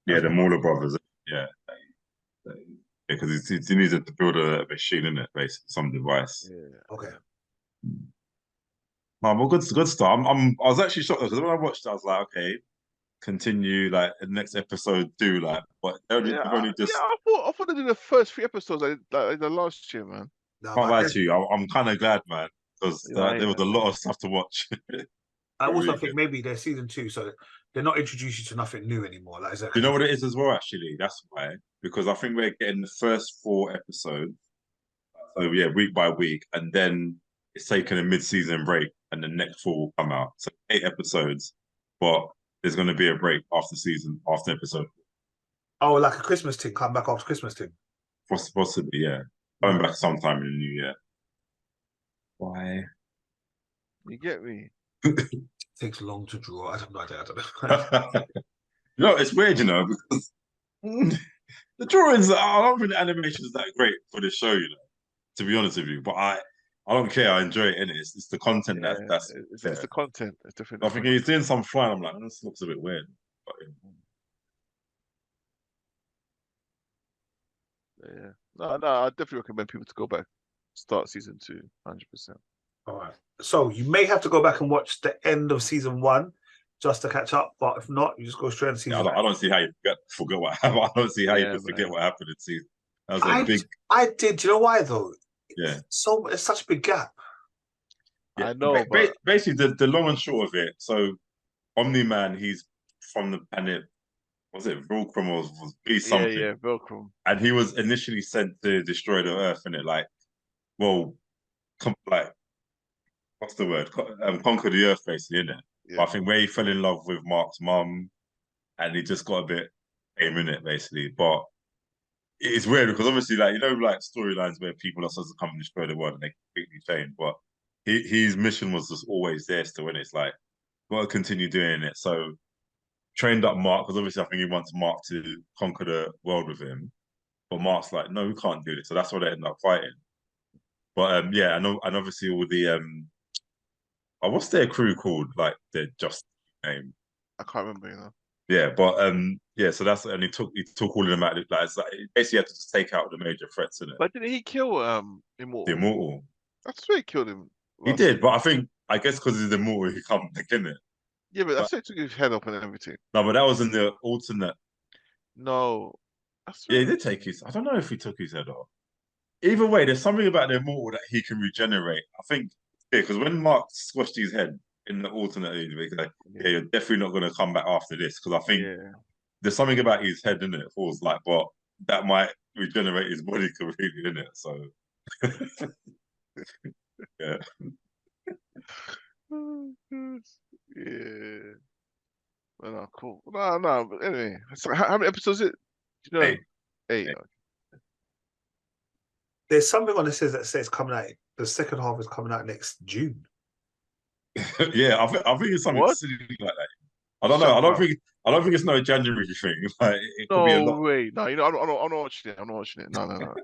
the Mauler brothers. Yeah. Because he needed to build a machine, in it, basically, some device. Yeah. Okay. Well, good start. I was actually shocked because when I watched it, I was like, okay, continue like the next episode, but I thought they did the first 3 episodes like the last year, man. No, can't lie to you, I'm kind of glad, man, because there was a lot of stuff to watch. I also think maybe they're season 2, so they're not introducing you to nothing new anymore. Like, you know what it is as well, actually? That's why. Because I think we're getting the first 4 episodes. So yeah, week by week, and then it's taken a mid-season break, and the next 4 will come out. So 8 episodes, but there's going to be a break after episode. Oh, like a Christmas thing, come back after Christmas thing. Possibly, yeah. Going back sometime in the new year. Why? You get me? It takes long to draw. I don't know. No, it's weird, because the drawings, I don't think the animation is that great for the show, to be honest with you. But I don't care. I enjoy it, innit? It's the content that's it's the content. It's different. I think he's doing some fun. I'm like, this looks a bit weird. But, yeah. No, I definitely recommend people to go back, start season 2, 100%. All right. So you may have to go back and watch the end of season 1 just to catch up, but if not, you just go straight to season. I don't see how you forget what happened. I don't see how you can forget what happened in season. That was I did. Do you know why though? Yeah. It's such a big gap. Yeah, I know. Basically, the long and short of it. So, Omni-Man, he's from the planet. Was it Vilcrum or was B something? Yeah, Vilcrum. And he was initially sent to destroy the Earth, and what's the word? Conquer the Earth, basically, innit? Yeah. But I think where he fell in love with Mark's mum, and he just got a bit aim in it, basically. But it's weird because obviously, storylines where people are supposed to come and destroy the world and they completely change. But his mission was just always there still, and it's like, got to continue doing it. So trained up Mark, because obviously I think he wants Mark to conquer the world with him. But Mark's like, no, we can't do this. So that's why they end up fighting. But and obviously all the what's their crew called? Like their just name. I can't remember, Yeah, but so that's, and he took all of them out. Like, it's like, basically had to just take out the major threats in it. But didn't he kill Immortal? The Immortal. I swear he killed him. He did, but I guess because he's Immortal, he can't back in it. Yeah, but that's why he took his head off and everything. No, but that was in the alternate. No. Yeah, he did take his. I don't know if he took his head off. Either way, there's something about the Immortal that he can regenerate. I think, because when Mark squashed his head in the alternate, he's like, you're definitely not going to come back after this, because I think there's something about his head, in it? It feels like, but that might regenerate his body completely, in it. So, yeah. Yeah. Well, no, cool. No, but anyway. So how many episodes is it? Do you know? 8. Okay. There's something on this that says coming out. The second half is coming out next June. Yeah, I think it's something silly like that. I don't know. Shut I don't up. think. I don't think it's no January thing. Like it could be a No lot. way. No, I'm not watching it. I'm not watching it. No.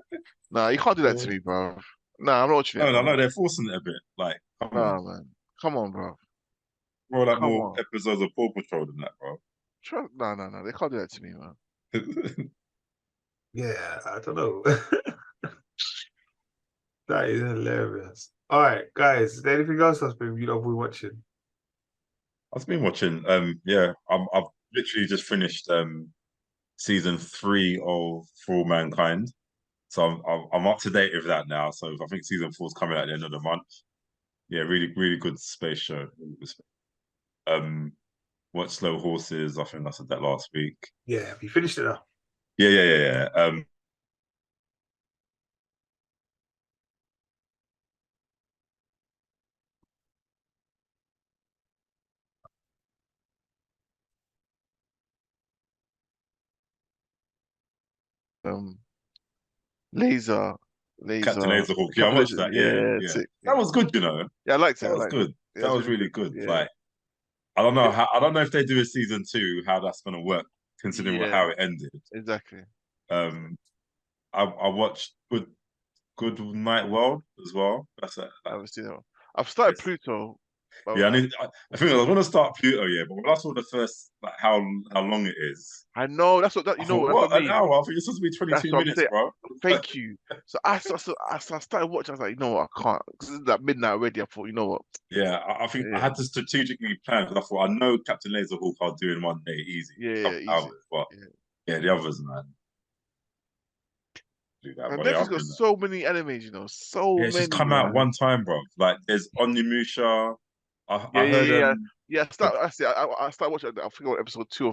No, you can't do that to me, bro. No, I'm not watching it, No, bro. they're forcing it a bit. Like, come on, No, man. Come on, bro. roll out Come more on. episodes of Paw Patrol than that, bro. No. They can't do that to me, man. Yeah, I don't know. That is hilarious. All right, guys. Is there anything else that's been been watching? I've been watching. Yeah, I've literally just finished season 3 of For All Mankind, so I'm up to date with that now. So I think season 4 is coming at the end of the month. Yeah, really good space show. Watched Slow Horses. I think I said that last week. Yeah, have you finished it now? Yeah. Um, Laser, Captain Laser, Laserhawk. Yeah, I Captain watched Laser. that. Yeah, Yeah. sick. That was good, you know. Yeah, I liked it. That was good. Yeah, That it's was really really good. Yeah, Like, I don't know how. I don't know if they do a season 2, how that's gonna work, considering yeah, how it ended. exactly. Um, I watched Good Night World as well. That's it. I haven't seen that one. I've started Pluto. But Yeah, I think I was gonna start Pluto, yeah, but when I saw the first, like how long it is, I know that's I you thought, know that's what what, I an mean. hour? I think it's supposed to be That's 22 what I'm minutes, saying. bro. Thank you. So I started watching. I was like, you know what, I can't. Because it's like midnight already. I thought, you know what? Yeah, I think I Yeah, had to strategically plan because I thought I know Captain Laserhawk I'll do in one day easy, a couple easy. hours, but Yeah. yeah, the others, man, do that. And But yeah, Netflix I'm got doing that. so many animes, so Yeah, it's just many, come out man. one time, bro. Like there's Onimusha. Yeah, I heard yeah. I started watching. I forgot episode 2 or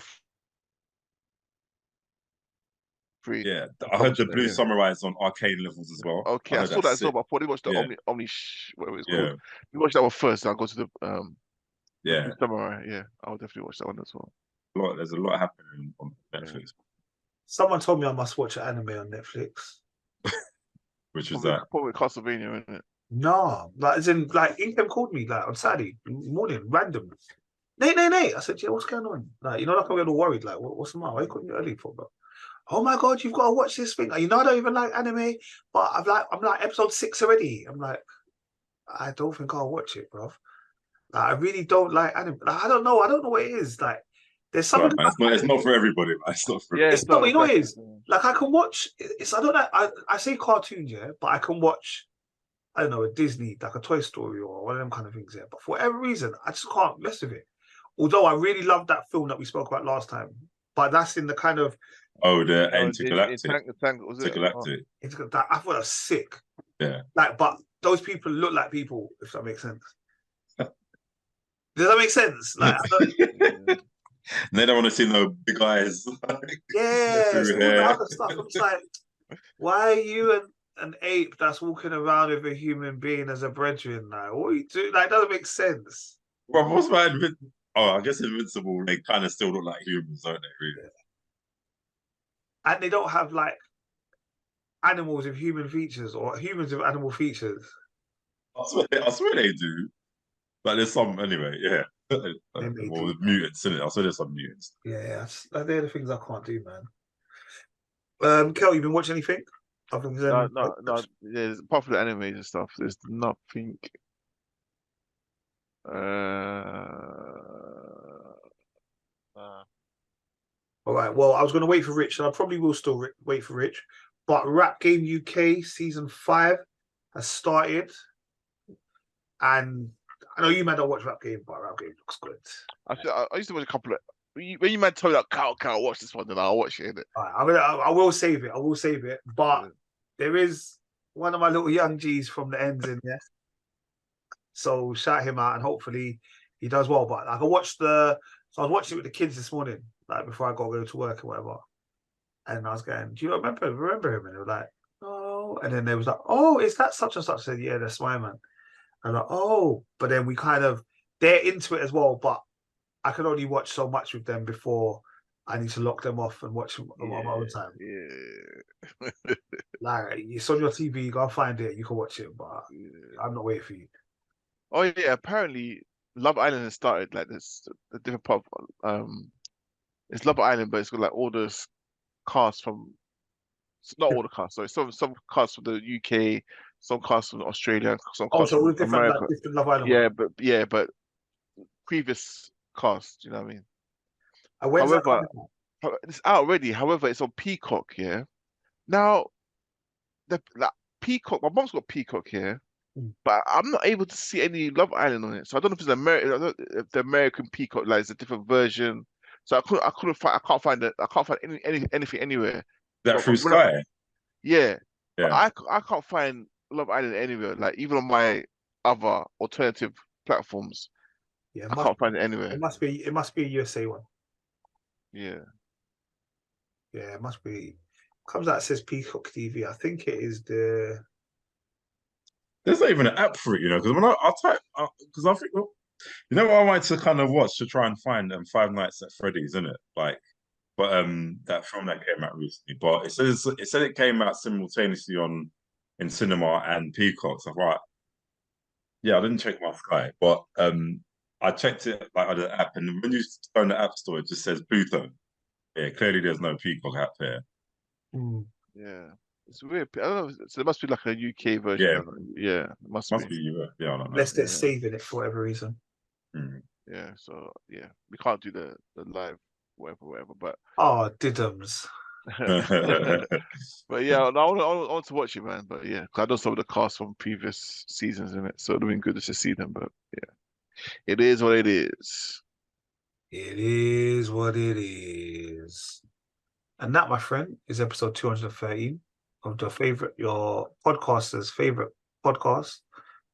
3. yeah, I I started heard the watching that. Blue Yeah. Samurai is on arcade levels as well. Okay, I I heard saw that's that as well, sick. but I probably watched the Yeah, whatever it's called. yeah, You watch that one first, then I'll go to the yeah. Blue Samurai. Yeah, I'll definitely watch that one as well. There's a lot happening on Yeah. Netflix, Someone told me I must watch an anime on Netflix. which is that. Probably Castlevania, isn't it? No, like as in like Inkem called me like on Saturday morning, random. Nay. I said, yeah, what's going on? Like, you know, like I'm getting all worried. Like, what's the matter? Why you calling me early for, bro? Oh my god, you've got to watch this thing. Like, you know, I don't even like anime, but I'm like episode 6 already. I'm like, I don't think I'll watch it, bro. Like, I really don't like anime. Like, I don't know what it is. Like, there's Right, something man. about It's not for everybody, man. It's not for Yeah, it's it's not, not but you know what it is. exactly. Like, I can watch. It's I don't know. I say cartoons, yeah, but I can watch. I don't know, a Disney, like a Toy Story or one of them kind of things, yeah. But for whatever reason, I just can't mess with it. Although I really love that film that we spoke about last time, but that's in the kind of the Oh, Intergalactic. was it? Oh. Intergalactic. it's got that I thought it was sick. Yeah. Like, but those people look like people, if that makes sense. Does that make sense? Like, They don't want to see no big eyes. yes, through all the hair. other stuff. I'm just like, why are you an ape that's walking around with a human being as a brethren? Like, what are you doing? Like, doesn't make sense. Bro, what's my I guess Invincible, they kind of still look like humans, don't they, really? And they don't have like animals with human features or humans with animal features. I swear they do. Like there's some anyway, yeah. Well, with mutants in it. I swear there's some mutants. Yeah, they're the things I can't do, man. Kel, you been watching anything? Other than No. There's apart from the animes and stuff. There's nothing. All right. Well, I was going to wait for Rich, and I probably will still wait for Rich. But Rap Game UK season 5 has started, and I know you might not watch Rap Game, but Rap Game looks good. I used to watch a couple of. When you man told me, like, Carl, watch this one, then I'll watch it. Innit? All right, I will save it. I will save it. But there is one of my little young G's from the ends in there. So shout him out, and hopefully he does well. But like, I was watching it with the kids this morning, like before I go to work or whatever. And I was going, do you remember him? And they were like, oh. And then they was like, oh, is that such and such? I said, yeah, that's my man. And I'm like, oh. But then they're into it as well. But I can only watch so much with them before I need to lock them off and watch them on my own time. Yeah. Like, it's on your TV, you go find it, you can watch it. But I'm not waiting for you. Oh yeah, apparently Love Island has started like this a different part of, it's Love Island, but it's got like all those casts from not all the casts, sorry, some casts from the UK, some casts from Australia, some Oh, casts so all from the different America. like different Love Island ones. But previous cast, you know what I mean? And when's that However, coming out? it's out already. However, it's on Peacock, yeah. Now the like, Peacock, my mom's got Peacock here, but I'm not able to see any Love Island on it. So I don't know if it's if the American Peacock like is a different version. So I couldn't find, I can't find anything anywhere. That But through when I, Sky. yeah, but Yeah. I can't find Love Island anywhere. Like even on my other alternative platforms, Yeah, I can't find it it anywhere. must be a USA one. Yeah. Yeah, it must be. Comes out, it says Peacock TV. I think it is the. There's not even an app for it, you know, because when I type, because I think, well, you know what I wanted to kind of watch to try and find Five Nights at Freddy's, isn't it? Like, but that film that came out recently, but it said it came out simultaneously in cinema and Peacock. So I thought, yeah, I didn't check my Sky, but I checked it like on the app, and when you go in the app store, it just says Pluto. Yeah, clearly there's no Peacock app here. Yeah. It's weird. I don't know. So there must be like a UK version. Yeah. Of it. Yeah, it must be. Must be you. Yeah, I don't know. Unless they're Yeah. saving it for whatever reason. Yeah. So yeah, we can't do the live whatever. But Oh, diddums. but yeah, I want to watch it, man. But yeah, 'cause I know some of the cast from previous seasons in it, so it'd been good to see them. But yeah, it is what it is. It is what it is. And that, my friend, is episode 213 of your podcaster's favorite podcast,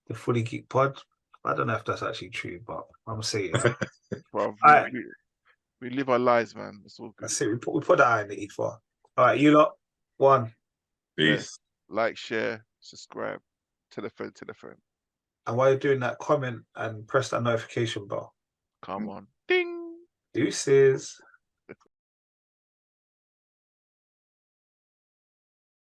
the Fully Geek Pod. I don't know if that's actually true, but I'm saying it. Bro, Alright. we live our lives, man. It's all good. That's it. We put that eye in the ether. All right, you lot. One. Peace. Like, share, subscribe, tell a friend. And while you're doing that, comment and press that notification bell. Come on. Ding. Deuces.